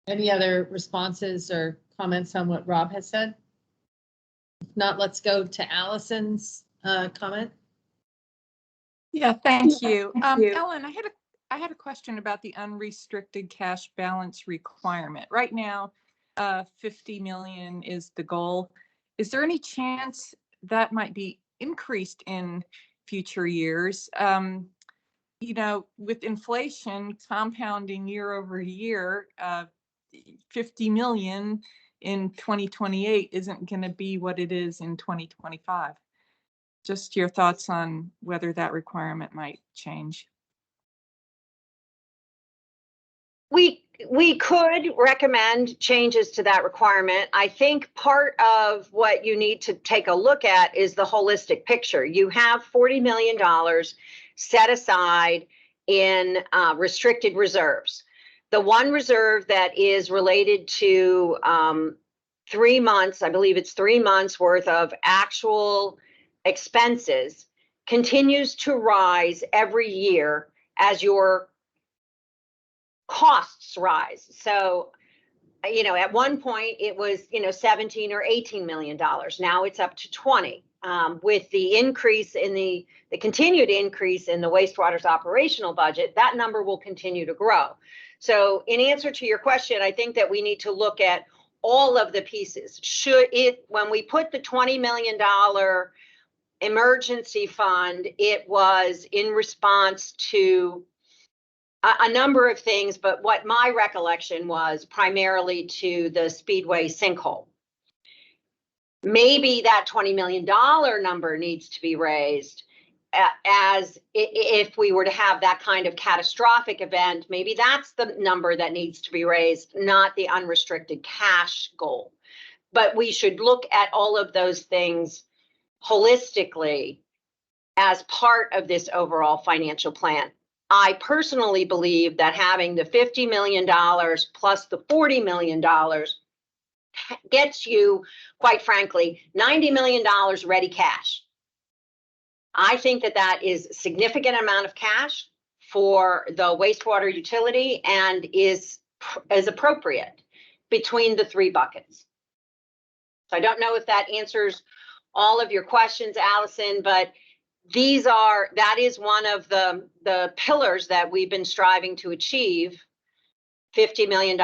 Any other responses or comments on what Rob has said? If not, let's go to Allison's comment. Yeah, thank you. Ellen, I had a question about the unrestricted cash balance requirement. Right now, 50 million is the goal. Is there any chance that might be increased in future years? You know, with inflation compounding year over year, 50 million in 2028 isn't going to be what it is in 2025. Just your thoughts on whether that requirement might change. We could recommend changes to that requirement. I think part of what you need to take a look at is the holistic picture. You have $40 million set aside in restricted reserves. The one reserve that is related to 3 months, I believe it's 3 months worth of actual expenses, continues to rise every year as your costs rise. So, you know, at one point it was, 17 or $18 million. Now it's up to 20. With the increase in the continued increase in the wastewater's operational budget, that number will continue to grow. So in answer to your question, I think that we need to look at all of the pieces. When we put the $20 million emergency fund, it was in response to a number of things, but what my recollection was primarily to the Speedway sinkhole. Maybe that $20 million number needs to be raised as if we were to have that kind of catastrophic event. Maybe that's the number that needs to be raised, not the unrestricted cash goal. But we should look at all of those things holistically as part of this overall financial plan. I personally believe that having the $50 million plus the $40 million gets you, quite frankly, $90 million ready cash. I think that that is a significant amount of cash for the wastewater utility and is appropriate between the 3 buckets. So I don't know if that answers all of your questions, Allison, but that is one of the pillars that we've been striving to achieve, $50 million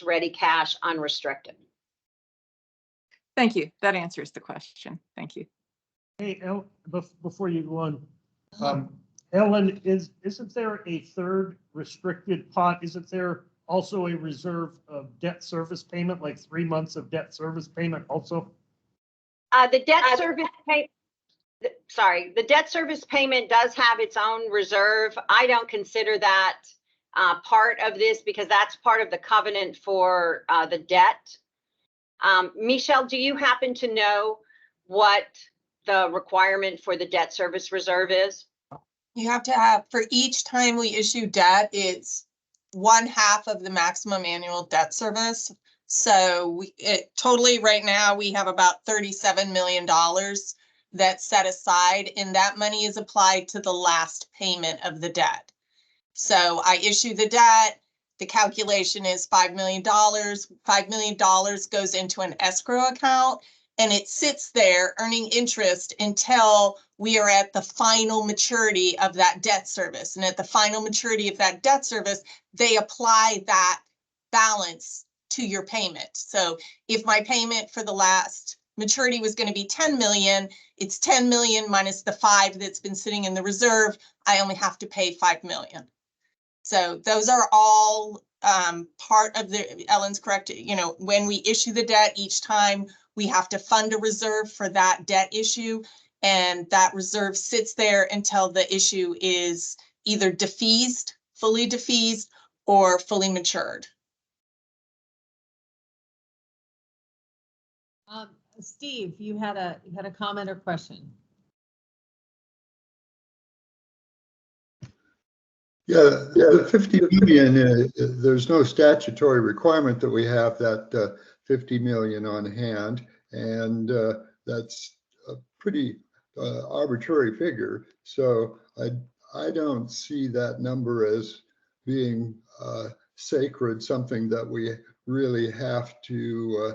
ready cash unrestricted. Thank you. That answers the question. Thank you. Hey, before you go on, Ellen, isn't there a third restricted pot? Isn't there also a reserve of debt service payment, like 3 months of debt service payment also? The debt service payment does have its own reserve. I don't consider that part of this because that's part of the covenant for the debt. Michelle, do you happen to know what the requirement for the debt service reserve is? You have to have, for each time we issue debt, it's 1/2 of the maximum annual debt service. So totally right now we have about $37 million that's set aside, and that money is applied to the last payment of the debt. So I issue the debt. The calculation is $5 million. $5 million goes into an escrow account, and it sits there earning interest until we are at the final maturity of that debt service. And at the final maturity of that debt service, they apply that balance to your payment. So if my payment for the last maturity was going to be 10 million, it's 10 million minus the 5 that's been sitting in the reserve. I only have to pay 5 million. So those are all part of Ellen's correct. You know, when we issue the debt, each time we have to fund a reserve for that debt issue, and that reserve sits there until the issue is either defeased, fully defeased, or fully matured. Steve, you had a comment or question? Yeah, the 50 million, there's no statutory requirement that we have that 50 million on hand, and that's a pretty arbitrary figure. So I don't see that number as being sacred, something that we really have to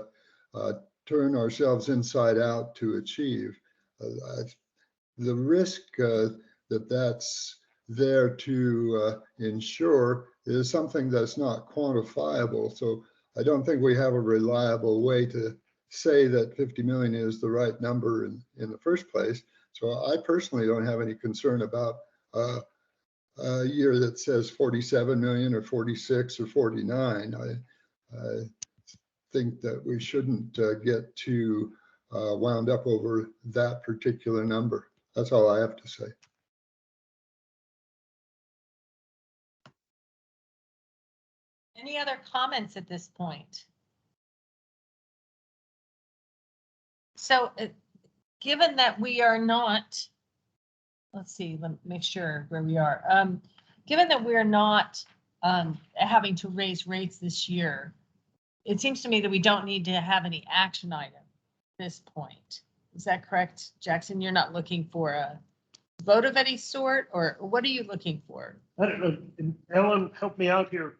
turn ourselves inside out to achieve. The risk that that's there to ensure is something that's not quantifiable. So I don't think we have a reliable way to say that 50 million is the right number in the first place. So I personally don't have any concern about a year that says 47 million or 46 or 49. I think that we shouldn't get too wound up over that particular number. That's all I have to say. Any other comments at this point? So given that we are not, let's see, let me make sure where we are. Given that we're not having to raise rates this year, it seems to me that we don't need to have any action item at this point. Is that correct, Jackson? You're not looking for a vote of any sort, or what are you looking for? I don't know. And Ellen, help me out here.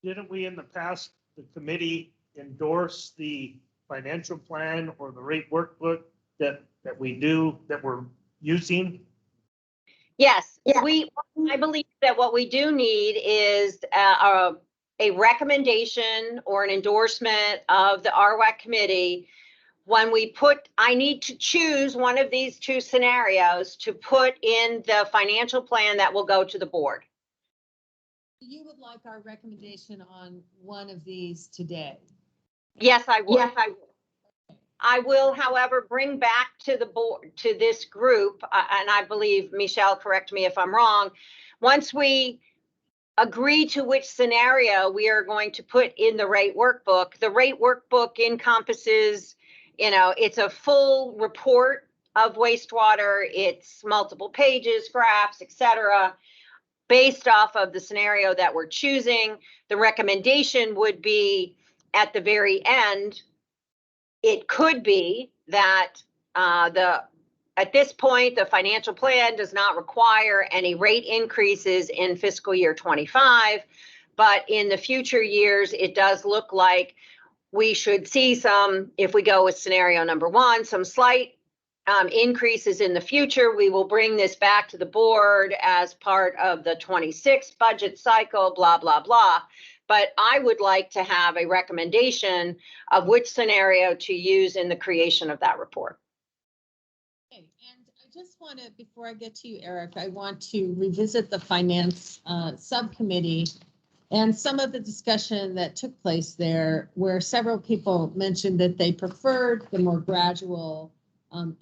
Didn't we in the past, the committee endorse the financial plan or the rate workbook that we're using? Yes, I believe that what we do need is a recommendation or an endorsement of the RWRAC committee. When we I need to choose one of these two scenarios to put in the financial plan that will go to the board. You would like our recommendation on one of these today? Yes, I would. Yes, I would. I will, however, bring back to the board, to this group, and I believe, Michelle, correct me if I'm wrong, once we agree to which scenario we are going to put in the rate workbook, the rate workbook encompasses, it's a full report of wastewater, it's multiple pages, graphs, etc., based off of the scenario that we're choosing. The recommendation would be at the very end. It could be that at this point, the financial plan does not require any rate increases in fiscal year 25, but in the future years, it does look like we should see some, if we go with scenario number one, some slight increases in the future. We will bring this back to the board as part of the 26 budget cycle, blah, blah, blah. But I would like to have a recommendation of which scenario to use in the creation of that report. Okay, and I just want to, before I get to you, Eric, I want to revisit the finance subcommittee and some of the discussion that took place there, where several people mentioned that they preferred the more gradual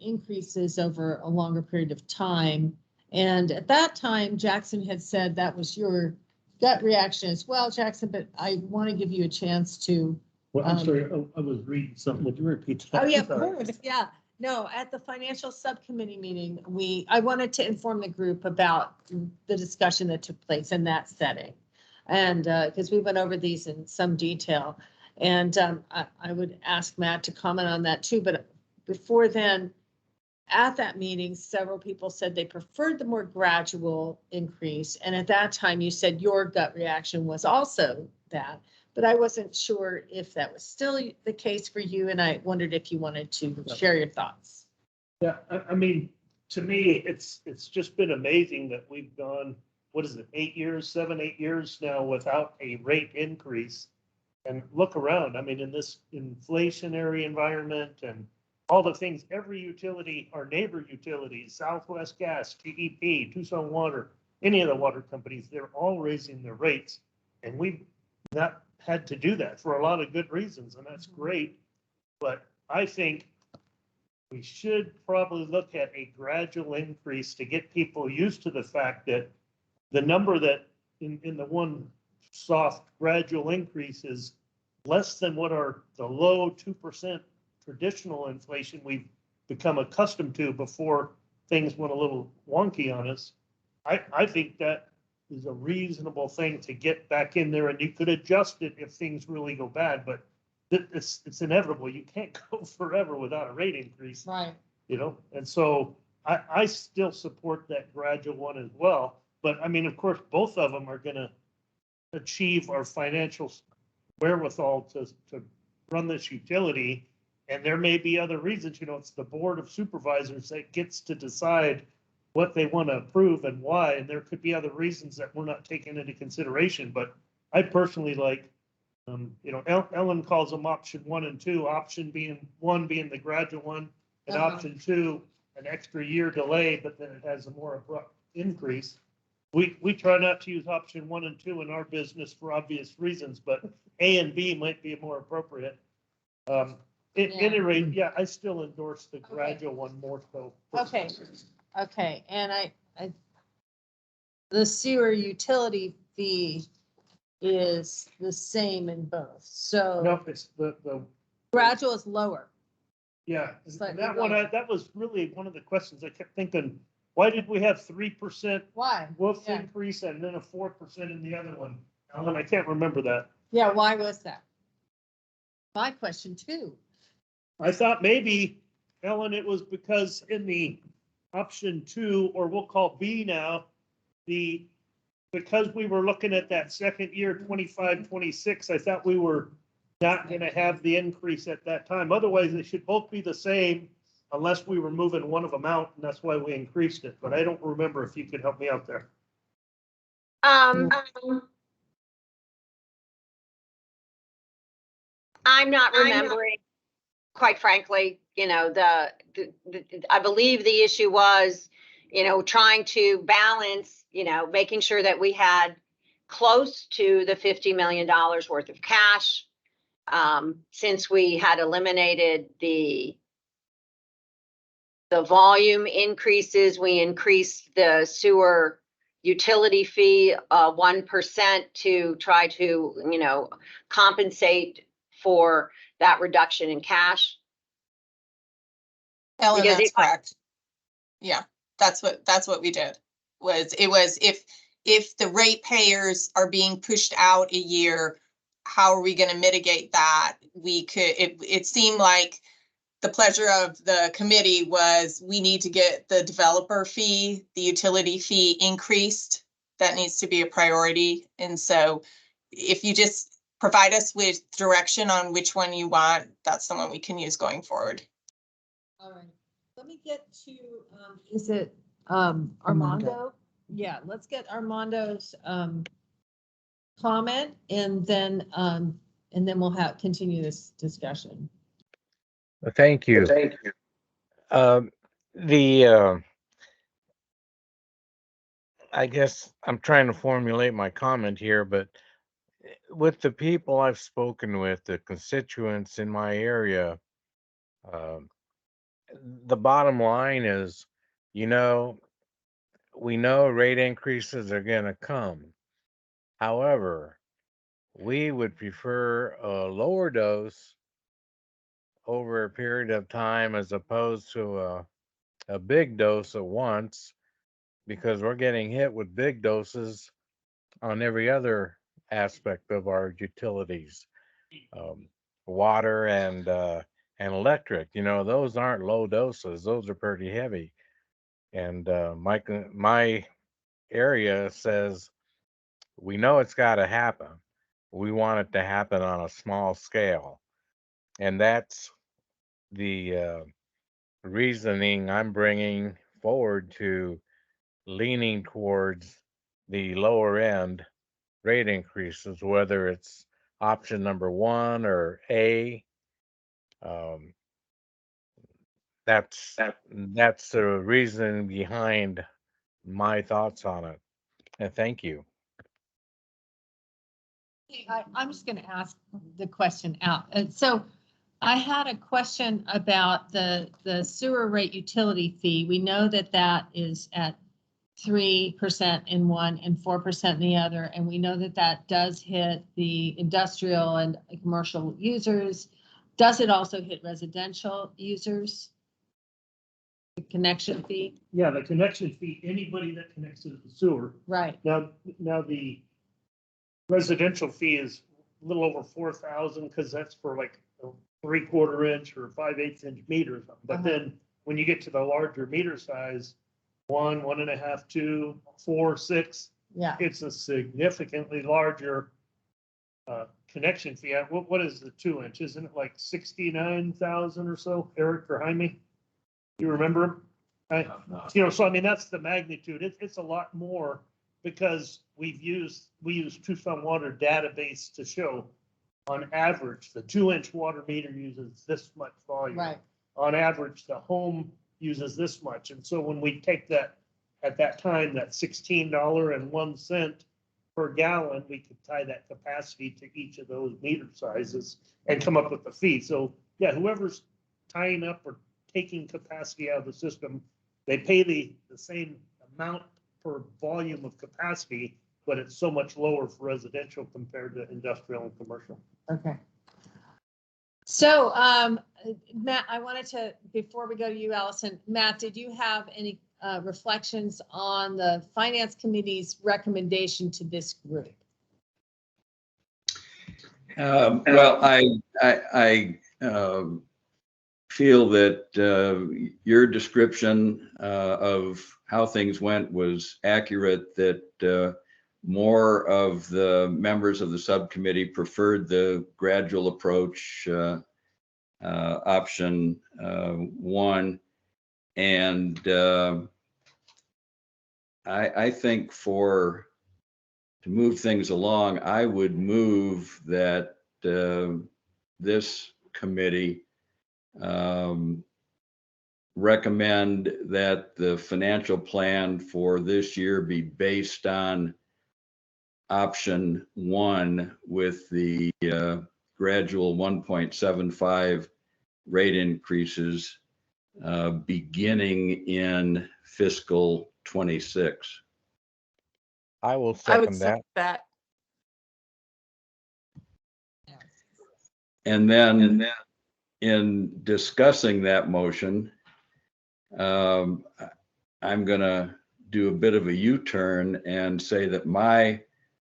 increases over a longer period of time. And at that time, Jackson had said that was your gut reaction as well, Jackson, but I want to give you a chance to. Well, I'm sorry, I was reading something. Would you repeat that? Oh, yeah, of Sorry. course, yeah. No, at the financial subcommittee meeting, I wanted to inform the group about the discussion that took place in that setting. And because we went over these in some detail. And I would ask Matt to comment on that too. But before then, at that meeting, several people said they preferred the more gradual increase. And at that time, you said your gut reaction was also that. But I wasn't sure if that was still the case for you. And I wondered if you wanted to share your thoughts. Yeah, I mean, to me, it's just been amazing that we've gone, what is it, 8 years, 7, 8 years now without a rate increase. And look around, I mean, in this inflationary environment and all the things, every utility, our neighbor utilities, Southwest Gas, TEP, Tucson Water, any of the water companies, they're all raising their rates. And we've not had to do that for a lot of good reasons, and that's great. But I think we should probably look at a gradual increase to get people used to the fact that the number that in the one soft gradual increase is less than what the low 2% traditional inflation we've become accustomed to before things went a little wonky on us. I think that is a reasonable thing to get back in there, and you could adjust it if things really go bad, but it's inevitable. You can't go forever without a rate increase. Right. And so I still support that gradual one as well. But I mean, of course, both of them are going to achieve our financial wherewithal to run this utility. And there may be other reasons, it's the Board of Supervisors that gets to decide what they want to approve and why. And there could be other reasons that we're not taking into consideration, but I personally like, Ellen calls them option 1 and 2, option being 1 being the gradual one, and option 2, an extra year delay, but then it has a more abrupt increase. We try not to use option 1 and 2 in our business for obvious reasons, but A and B might be more appropriate. At any rate, yeah, I still endorse the gradual one more so. Okay, and the sewer utility fee is the same in both, so No, it's the gradual is lower. yeah, Slightly that one, lower. that was really one of the questions I kept thinking, why did we have 3% Why? wolf Yeah. increase and then a 4% in the other one? Ellen, I can't remember that. Yeah, why was that? My question too. I thought maybe, Ellen, it was because in the option 2, or we'll call B now, because we were looking at that second year, 25, 26, I thought we were not gonna have the increase at that time. Otherwise, they should both be the same unless we were moving one of them out, and that's why we increased it. But I don't remember, if you could help me out there. I'm not remembering, quite frankly, I believe the issue was, trying to balance, making sure that we had close to the $50 million worth of cash. Since we had eliminated the volume increases, we increased the sewer utility fee 1% to try to, compensate for that reduction in cash. Ellen, Because that's correct. Yeah, that's what we did. It was if the ratepayers are being pushed out a year, how are we going to mitigate that? It seemed like the pleasure of the committee was we need to get the developer fee, the utility fee increased. That needs to be a priority. And so if you just provide us with direction on which one you want, that's the one we can use going forward. All right, let me get to, is it Armando? Yeah, let's get Armando's comment and then we'll continue this discussion. Thank you. I guess I'm trying to formulate my comment here, but with the people I've spoken with, the constituents in my area, the bottom line is, we know rate increases are going to come. However, we would prefer a lower dose over a period of time as opposed to a big dose at once, because we're getting hit with big doses on every other aspect of our utilities, water and electric. Those aren't low doses; those are pretty heavy. And my area says we know it's got to happen. We want it to happen on a small scale, and that's the reasoning I'm bringing forward to leaning towards the lower end rate increases, whether it's option number 1 or A. That's the reason behind my thoughts on it. And thank you. I'm just going to ask the question out. And so I had a question about the sewer rate utility fee. We know that is at 3% in one and 4% in the other. And we know that does hit the industrial and commercial users. Does it also hit residential users? The connection fee? Yeah, the connection fee, anybody that connects to the sewer. Right. Now the residential fee is a little over 4,000 because that's for like a 3/4 inch or 5/8 inch meters. But then when you get to the larger meter size, 1, 1.5, 2, 4, 6, yeah, it's a significantly larger connection fee. What is the 2 inch? Isn't it like 69,000 or so, Eric or Jaime? You remember? So I mean, that's the magnitude. It's a lot more because we use Tucson Water database to show on average, the 2 inch water meter uses this much volume. Right. On average, the home uses this much. And so when we take that, at that time, that $16.01 per gallon, we could tie that capacity to each of those meter sizes and come up with the fee. So yeah, whoever's tying up or taking capacity out of the system, they pay the same amount per volume of capacity, but it's so much lower for residential compared to industrial and commercial. Okay. So, Matt, I wanted to, before we go to you, Allison, Matt, did you have any reflections on the Finance Committee's recommendation to this group? Well, I feel that your description of how things went was accurate, that more of the members of the subcommittee preferred the gradual approach, option 1. And I think to move things along, I would move that this committee recommend that the financial plan for this year be based on option 1 with the gradual 1.75 rate increases beginning in fiscal 26. I will I would second that. second that. And then in discussing that motion, I'm going to do a bit of a U-turn and say that my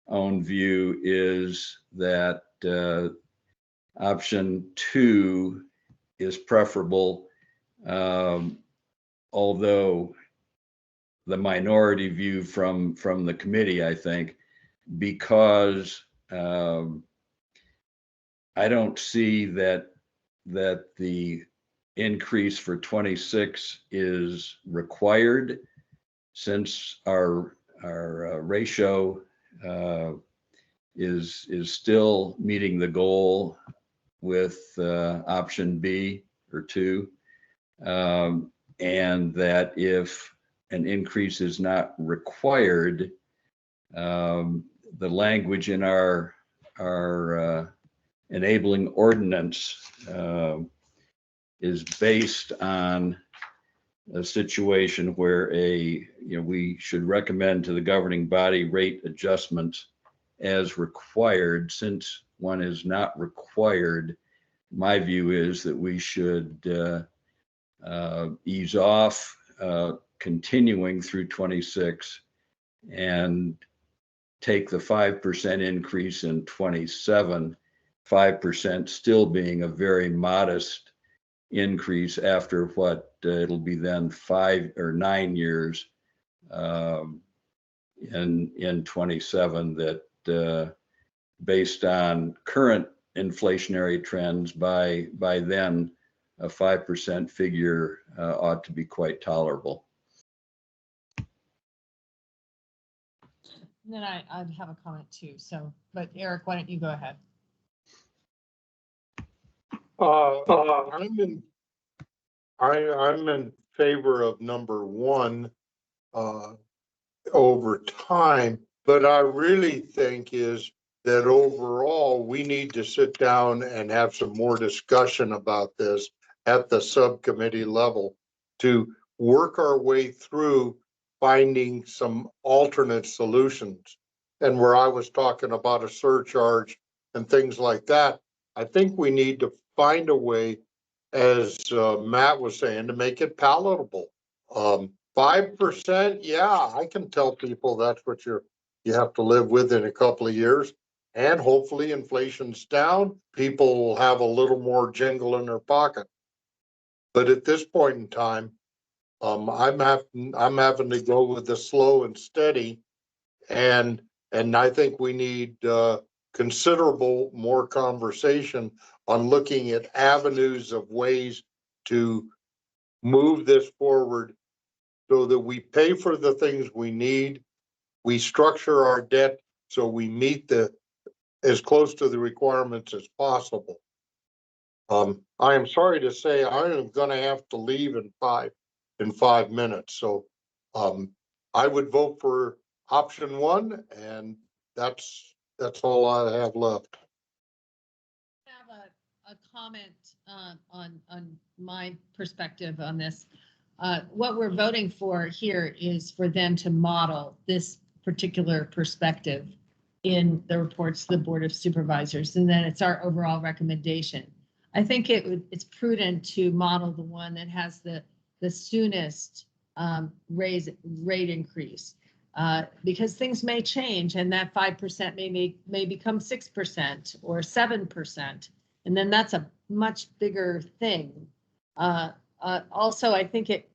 own view is that option 2 is preferable, although the minority view from the committee, I think, because I don't see that the increase for 26 is required, since our ratio is still meeting the goal with option B or 2, and that if an increase is not required, the language in our enabling ordinance is based on a situation where we should recommend to the governing body rate adjustments as required. Since one is not required, my view is that we should ease off, continuing through 26, and take the 5% increase in 27, 5% still being a very modest increase after what it'll be then 5 or 9 years in 27, that based on current inflationary trends, by then a 5% figure ought to be quite tolerable. And then I'd have a comment too. So, but Eric, why don't you go ahead? I'm in favor of number 1 over time, but I really think is that overall we need to sit down and have some more discussion about this at the subcommittee level to work our way through finding some alternate solutions. And where I was talking about a surcharge and things like that, I think we need to find a way, as Matt was saying, to make it palatable. 5%, yeah, I can tell people that's what you have to live with in a couple of years. And hopefully inflation's down, people will have a little more jingle in their pocket. But at this point in time, I'm having to go with the slow and steady, and I think we need considerable more conversation on looking at avenues of ways to move this forward so that we pay for the things we need, we structure our debt so we meet as close to the requirements as possible. I am sorry to say I am going to have to leave in 5 minutes. So I would vote for option 1, and that's all I have left. I have a comment on my perspective on this. What we're voting for here is for them to model this particular perspective in the reports to the Board of Supervisors, and then it's our overall recommendation. I think it's prudent to model the one that has the soonest rate increase, because things may change, and that 5% may become 6% or 7%, and then that's a much bigger thing. Also, I think it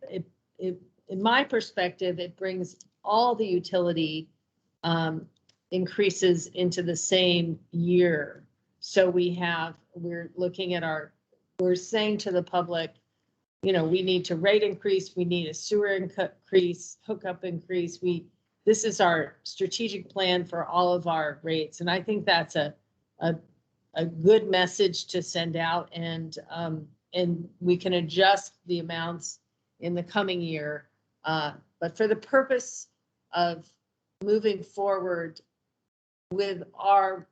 in my perspective, it brings all the utility increases into the same year. So we're looking at we're saying to the public, you know, we need to rate increase, we need a sewer increase, hookup increase. This is our strategic plan for all of our rates. And I think that's a good message to send out, and we can adjust the amounts in the coming year. But for the purpose of moving forward with our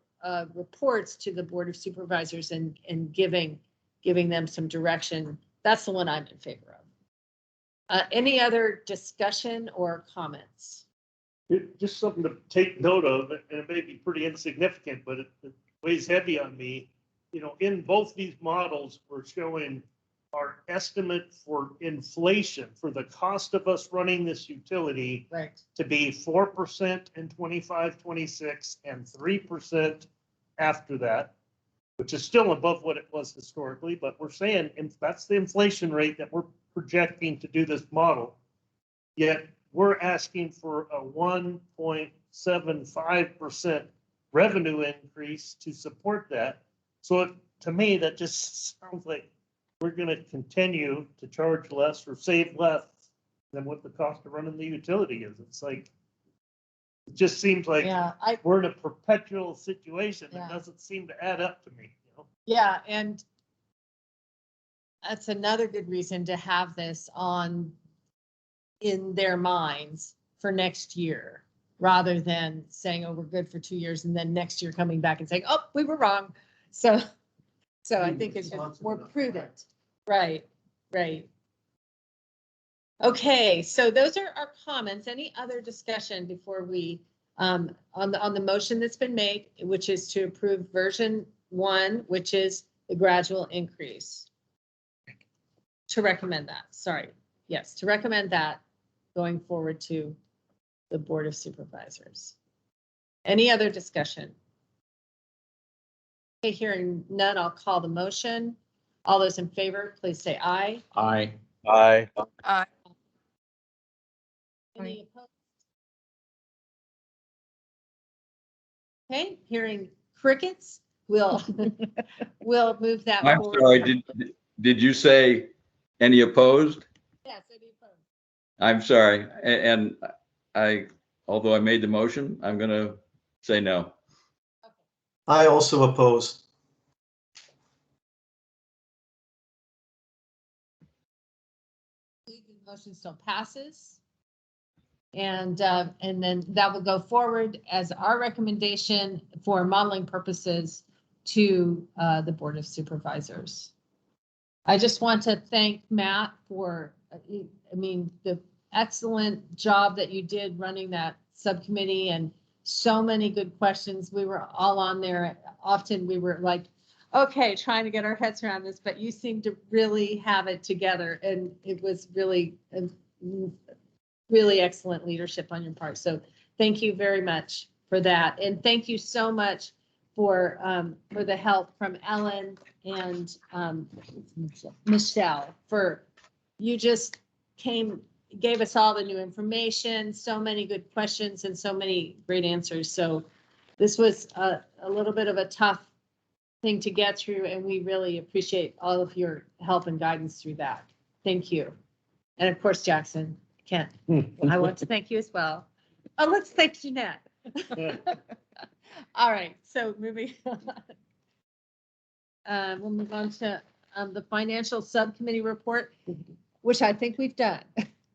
reports to the Board of Supervisors and giving them some direction, that's the one I'm in favor of. Any other discussion or comments? Just something to take note of, and it may be pretty insignificant, but it weighs heavy on me. You know, in both these models, we're showing our estimate for inflation for the cost of us running this utility to be 4% in 25-26 and 3% after that, which is still above what it was historically, but we're saying that's the inflation rate that we're projecting to do this model. Yet we're asking for a 1.75% revenue increase to support that. So to me, that just sounds like we're going to continue to charge less or save less than what the cost of running the utility is. It's like, it just seems like we're in a perpetual situation that doesn't seem to add up to me. You know? Yeah, and that's another good reason to have this in their minds for next year, rather than saying, oh, we're good for 2 years, and then next year coming back and saying, oh, we were wrong. So I think it's just more prudent. Right. Okay, so those are our comments. Any other discussion before we, on the motion that's been made, which is to approve version 1, which is the gradual increase? To recommend that, sorry. Yes, to recommend that going forward to the Board of Supervisors. Any other discussion? Okay, hearing none, I'll call the motion. All those in favor, please say aye. Aye. Aye. Any opposed? Okay, hearing crickets, we'll move that I'm forward. sorry, did you say any opposed? Yes, any opposed? I'm sorry, and although I made the motion, I'm gonna say no. I also oppose. The motion still passes. And then that will go forward as our recommendation for modeling purposes to the Board of Supervisors. I just want to thank Matt for, the excellent job that you did running that subcommittee, and so many good questions. We were all on there. Often we were like, okay, trying to get our heads around this, but you seem to really have it together, and it was really excellent leadership on your part. So thank you very much for that. And thank you so much for the help from Ellen and Michelle. You just gave us all the new information, so many good questions and so many great answers. So This was a little bit of a tough thing to get through, and we really appreciate all of your help and guidance through that. Thank you. And of course, Jackson, Kent, I want to thank you as well. Oh, let's thank Jeanette. All right, so moving on. We'll move on to the financial subcommittee report, which I think we've done.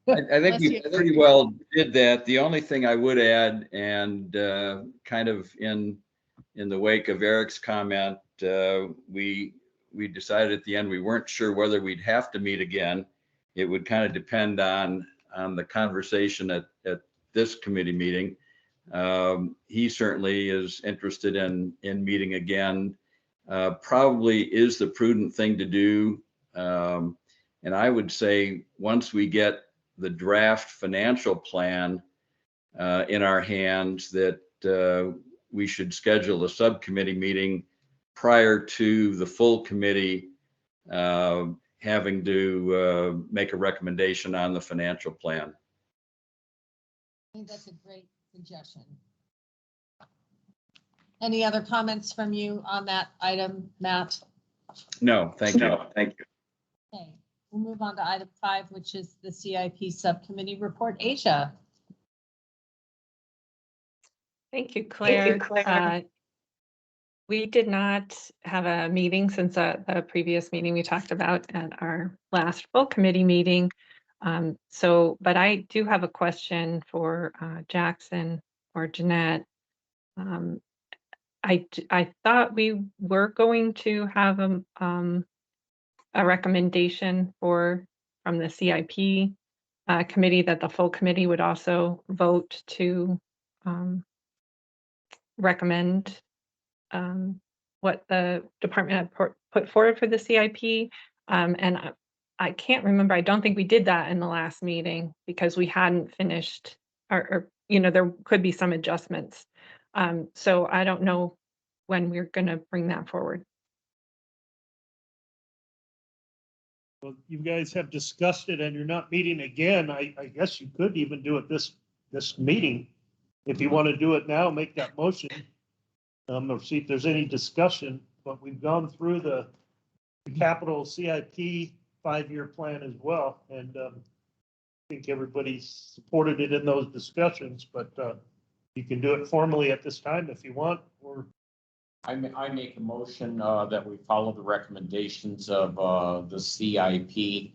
I think we pretty well did that. The only thing I would add, and kind of in the wake of Eric's comment, we decided at the end we weren't sure whether we'd have to meet again. It would kind of depend on the conversation at this committee meeting. He certainly is interested in meeting again. Probably is the prudent thing to do. And I would say once we get the draft financial plan in our hands, that we should schedule a subcommittee meeting prior to the full committee having to make a recommendation on the financial plan. I think that's a great suggestion. Any other comments from you on that item, Matt? No, thank you. Thank you. Okay, we'll move on to item 5, which is the CIP subcommittee report. Asia. Thank you, Claire. We did not have a meeting since the previous meeting we talked about at our last full committee meeting. But I do have a question for Jackson or Jeanette. I thought we were going to have a recommendation from the CIP committee that the full committee would also vote to recommend what the department had put forward for the CIP. And I can't remember. I don't think we did that in the last meeting because we hadn't finished, or there could be some adjustments. So I don't know when we're going to bring that forward. Well, you guys have discussed it and you're not meeting again. I guess you could even do it this meeting. If you want to do it now, make that motion. Or see if there's any discussion, but we've gone through the capital CIP 5-year plan as well. And I think everybody supported it in those discussions, but you can do it formally at this time if you want, or. I make a motion that we follow the recommendations of the CIP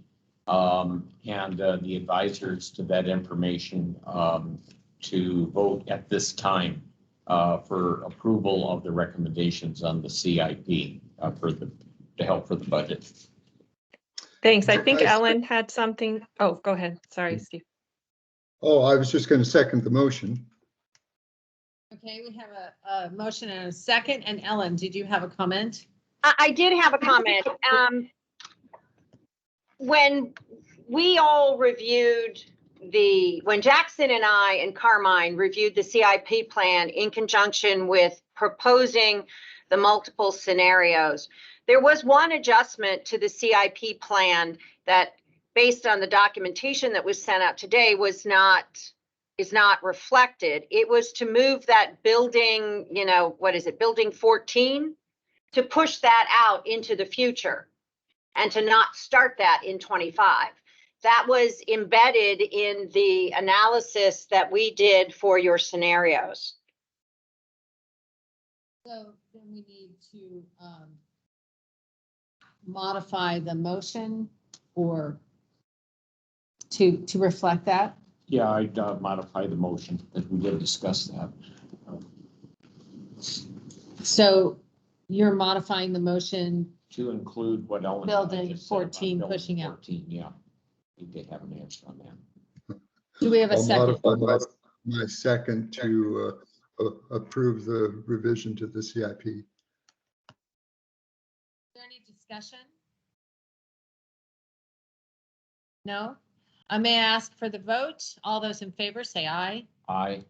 and the advisors to that information to vote at this time for approval of the recommendations on the CIP to help for the budget. Thanks. I think Ellen had something. Oh, go ahead. Sorry, Steve. Oh, I was just going to second the motion. Okay, we have a motion and a second. And Ellen, did you have a comment? I did have a comment. When we all reviewed when Jackson and I and Carmine reviewed the CIP plan in conjunction with proposing the multiple scenarios, there was one adjustment to the CIP plan that, based on the documentation that was sent out today, is not reflected. It was to move that building, what is it, building 14, to push that out into the future and to not start that in 25. That was embedded in the analysis that we did for your scenarios. So then we need to modify the motion or to reflect that. Yeah, I'd modify the motion because we did discuss that. So you're modifying the motion To include what Ellen. building 14 pushing out. 14, yeah. We did have an answer on that. Do we have a I'll second? modify my second to approve the revision to the CIP. Is there any discussion? No? I may ask for the vote. All those in favor say aye. Aye.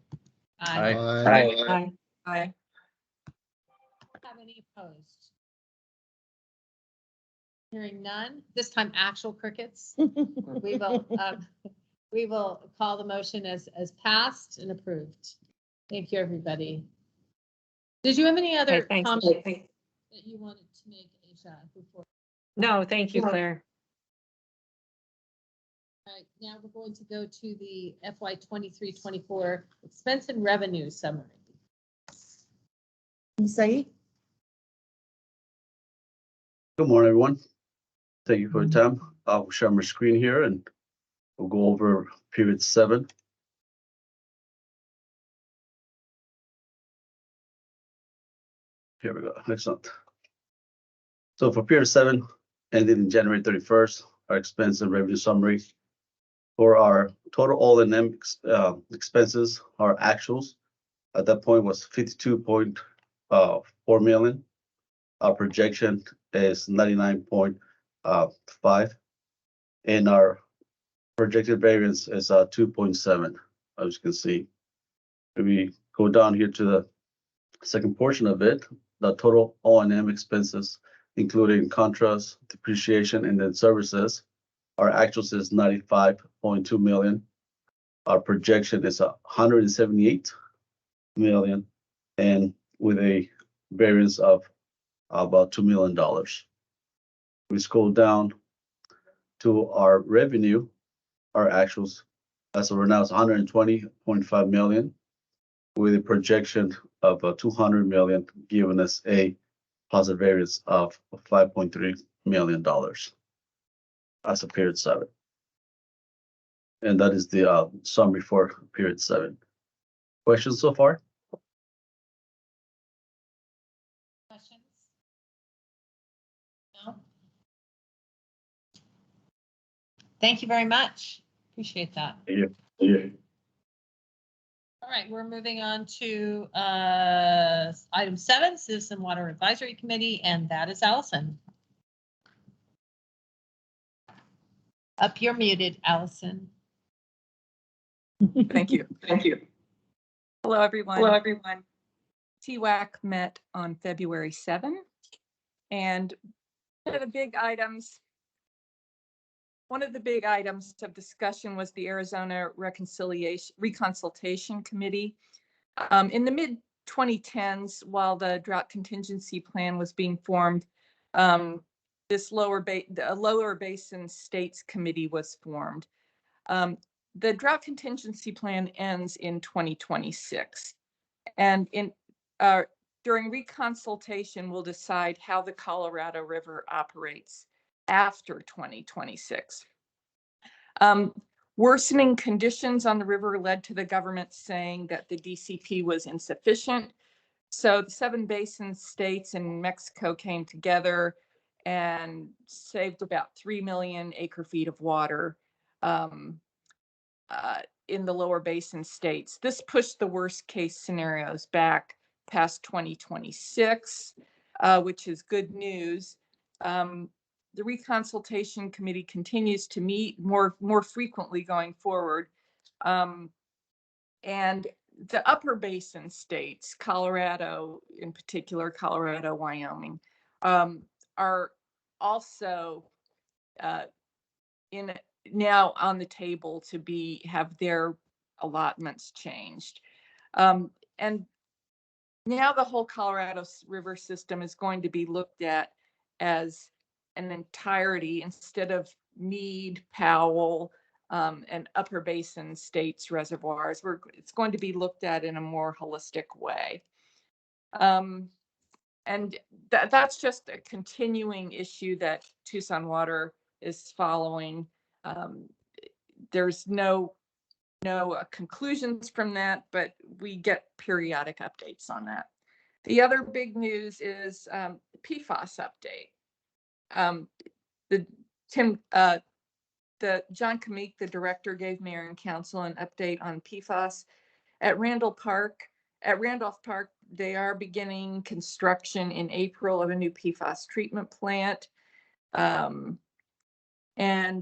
Aye. Aye. Aye. Have any opposed? Hearing none, this time actual crickets. We will call the motion as passed and approved. Thank you, everybody. Did you have any other Okay, thanks. comments that you wanted to make, Aisha, before? No, thank you, Claire. All right, now we're going to go to the FY 23-24 expense and revenue summary. Isai? Good morning, everyone. Thank you for your time. I'll share my screen here and we'll go over period 7. Here we go. Excellent. So for period 7, ending in January 31st, our expense and revenue summary for our total all-in expenses, our actuals at that point was 52.4 million. Our projection is 99.5, and our projected variance is 2.7. As you can see, if we go down here to the second portion of it, the total O&M expenses, including contrast, depreciation, and then services, our actuals is 95.2 million. Our projection is 178 million, and with a variance of about $2 million. We scroll down to our revenue, our actuals as of right now is 120.5 million, with a projection of 200 million, giving us a positive variance of $5.3 million as of period 7. And that is the summary for period 7. Questions so far? Questions? No? Thank you very much. Appreciate that. Yeah. All right, we're moving on to item 7, Citizen Water Advisory Committee, and that is Allison. Up, you're muted, Allison. Thank you. Thank you. Hello, everyone. Hello, everyone. TWAC met on February 7, and one of the big items of discussion was the Arizona Reconsultation Committee. In the mid-2010s, while the drought contingency plan was being formed, a lower basin states committee was formed. The drought contingency plan ends in 2026, and during reconsultation, we'll decide how the Colorado River operates after 2026. Worsening conditions on the river led to the government saying that the DCP was insufficient. So the 7 basin states and Mexico came together and saved about 3 million acre feet of water in the lower basin states. This pushed the worst case scenarios back past 2026, which is good news. The Reconsultation Committee continues to meet more frequently going forward. And the upper basin states, Colorado in particular, Colorado, Wyoming, are also now on the table to have their allotments changed. And now the whole Colorado River system is going to be looked at as an entirety instead of Meade, Powell, and upper basin states reservoirs. It's going to be looked at in a more holistic way. And that's just a continuing issue that Tucson Water is following. There's no conclusions from that, but we get periodic updates on that. The other big news is PFAS update. John Kamik, the director, gave Mayor and Council an update on PFAS at Randolph Park. At Randolph Park, they are beginning construction in April of a new PFAS treatment plant. And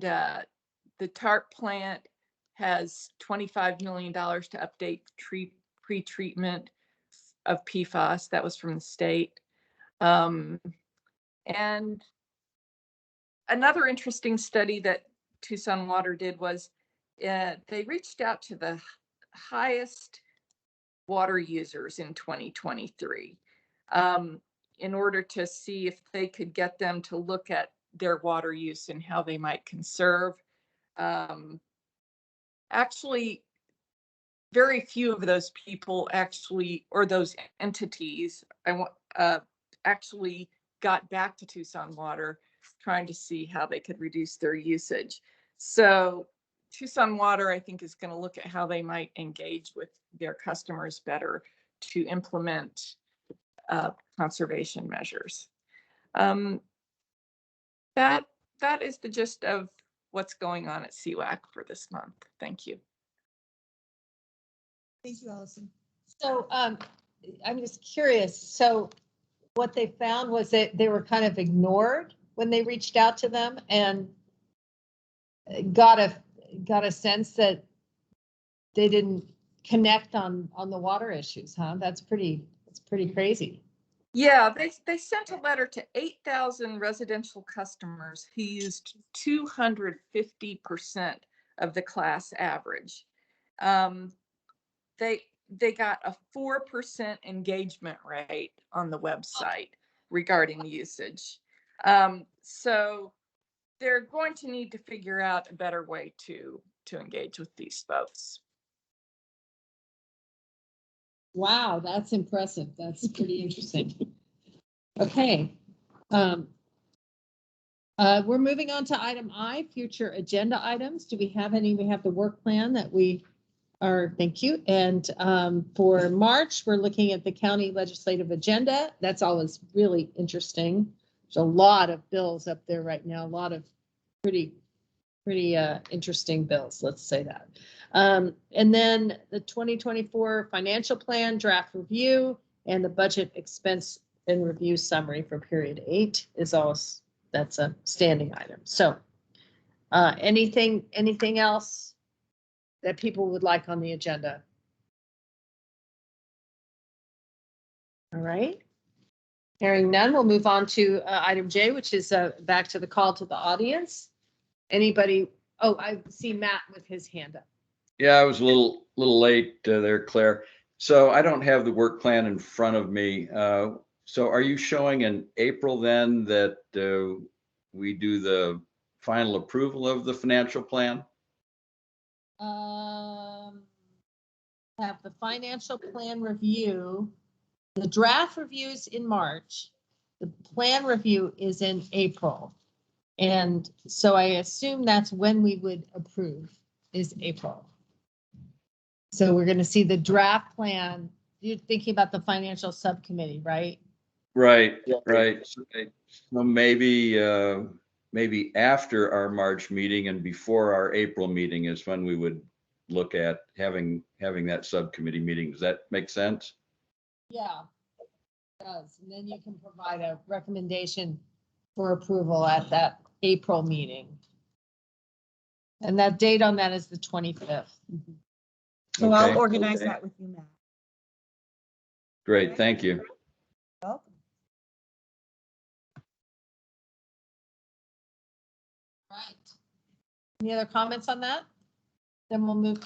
the TARP plant has $25 million to update pre-treatment of PFAS. That was from the state. And another interesting study that Tucson Water did was they reached out to the highest water users in 2023. in order to see if they could get them to look at their water use and how they might conserve. Actually, very few of those people actually, or those entities, actually got back to Tucson Water trying to see how they could reduce their usage. So Tucson Water, I think, is going to look at how they might engage with their customers better to implement conservation measures. That is the gist of what's going on at CWAC for this month. Thank you. Thank you, Allison. So I'm just curious. So what they found was that they were kind of ignored when they reached out to them, and got a sense that they didn't connect on the water issues, huh? That's pretty crazy. Yeah, they sent a letter to 8,000 residential customers who used 250% of the class average. They got a 4% engagement rate on the website regarding usage. So they're going to need to figure out a better way to engage with these folks. Wow, that's impressive. That's pretty interesting. Okay. We're moving on to item I, future agenda items. Do we have any? We have the work plan that we are, thank you. And for March, we're looking at the county legislative agenda. That's always really interesting. There's a lot of bills up there right now, a lot of pretty interesting bills, let's say that. And then the 2024 financial plan draft review and the budget expense and review summary for period 8 is also, that's a standing item. So anything else that people would like on the agenda? All right. Hearing none, we'll move on to item J, which is back to the call to the audience. Anybody? Oh, I see Matt with his hand up. Yeah, I was a little late there, Claire. So I don't have the work plan in front of me. So are you showing in April then that we do the final approval of the financial plan? Have the financial plan review. The draft reviews in March. The plan review is in April. And so I assume that's when we would approve, is April. So we're going to see the draft plan. You're thinking about the financial subcommittee, right? Right, right. So maybe after our March meeting and before our April meeting is when we would look at having that subcommittee meeting. Does that make sense? Yeah, it does. And then you can provide a recommendation for approval at that April meeting. And that date on that is the 25th. So I'll organize that with you, Matt. Great, thank you. Welcome. Right. Any other comments on that? Then we'll move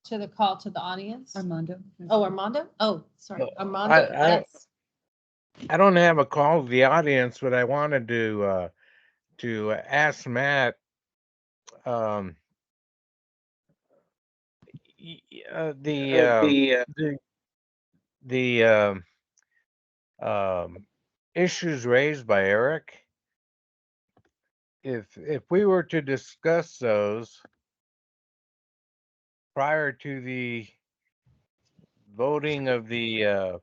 to the call to the audience. Armando. Oh, Armando? Oh, sorry. Well, Armando, yes. I don't have a call to the audience, but I wanted to ask Matt, the issues raised by Eric. If we were to discuss those prior to the voting of the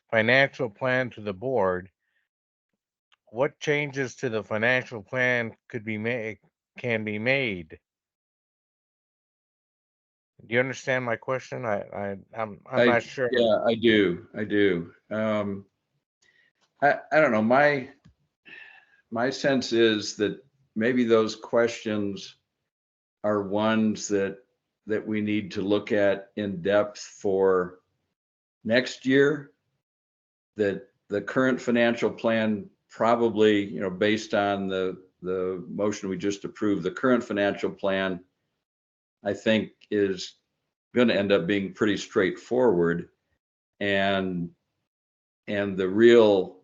financial plan to the board, what changes to the financial plan can be made? Do you understand my question? I'm not sure. Yeah, I do. I don't know. My sense is that maybe those questions are ones that we need to look at in depth for next year. That the current financial plan probably, based on the motion we just approved, the current financial plan, I think, is going to end up being pretty straightforward. and the real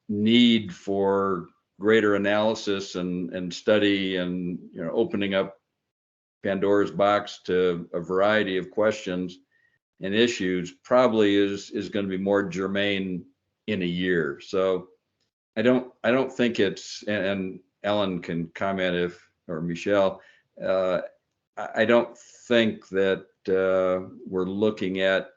need for greater analysis and study and, you know, opening up Pandora's box to a variety of questions and issues probably is going to be more germane in a year. So I don't think it's, and Ellen can comment if, or Michelle, I don't think that we're looking at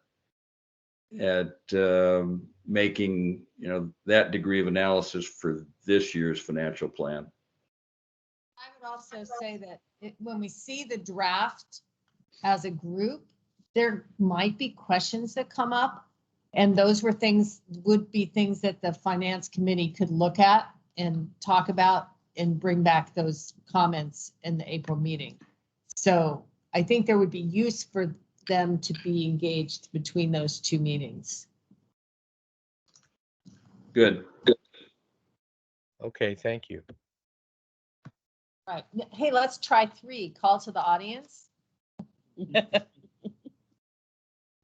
making, you know, that degree of analysis for this year's financial plan. I would also say that when we see the draft as a group, there might be questions that come up. And those would be things that the finance committee could look at and talk about and bring back those comments in the April meeting. So I think there would be use for them to be engaged between those two meetings. Good. Okay, thank you. Right. Hey, let's try 3. Call to the audience.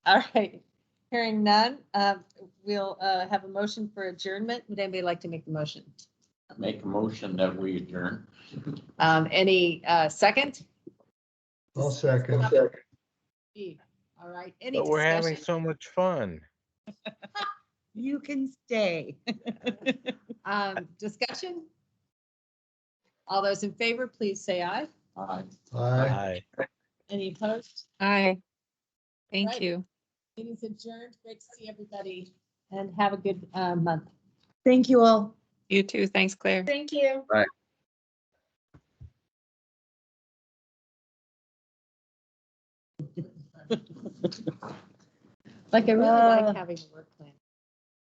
All right. Hearing none, we'll have a motion for adjournment. Would anybody like to make the motion? Make a motion that we adjourn. Any second? I'll second. All right. Any But we're having discussion? so much fun. You can stay. Discussion? All those in favor, please say aye. Aye. Aye. Aye. Any opposed? Aye. Thank Right. you. Meeting's adjourned. Great to see everybody and have a good month. Thank you all. You too. Thanks, Claire. Thank you. Like I really like having a work plan.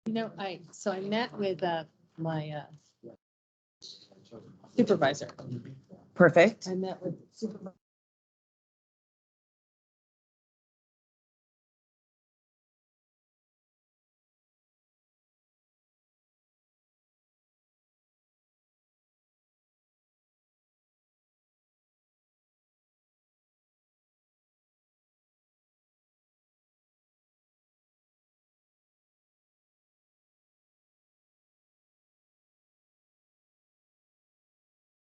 You know, I met with my supervisor. Perfect. I met with supervisor.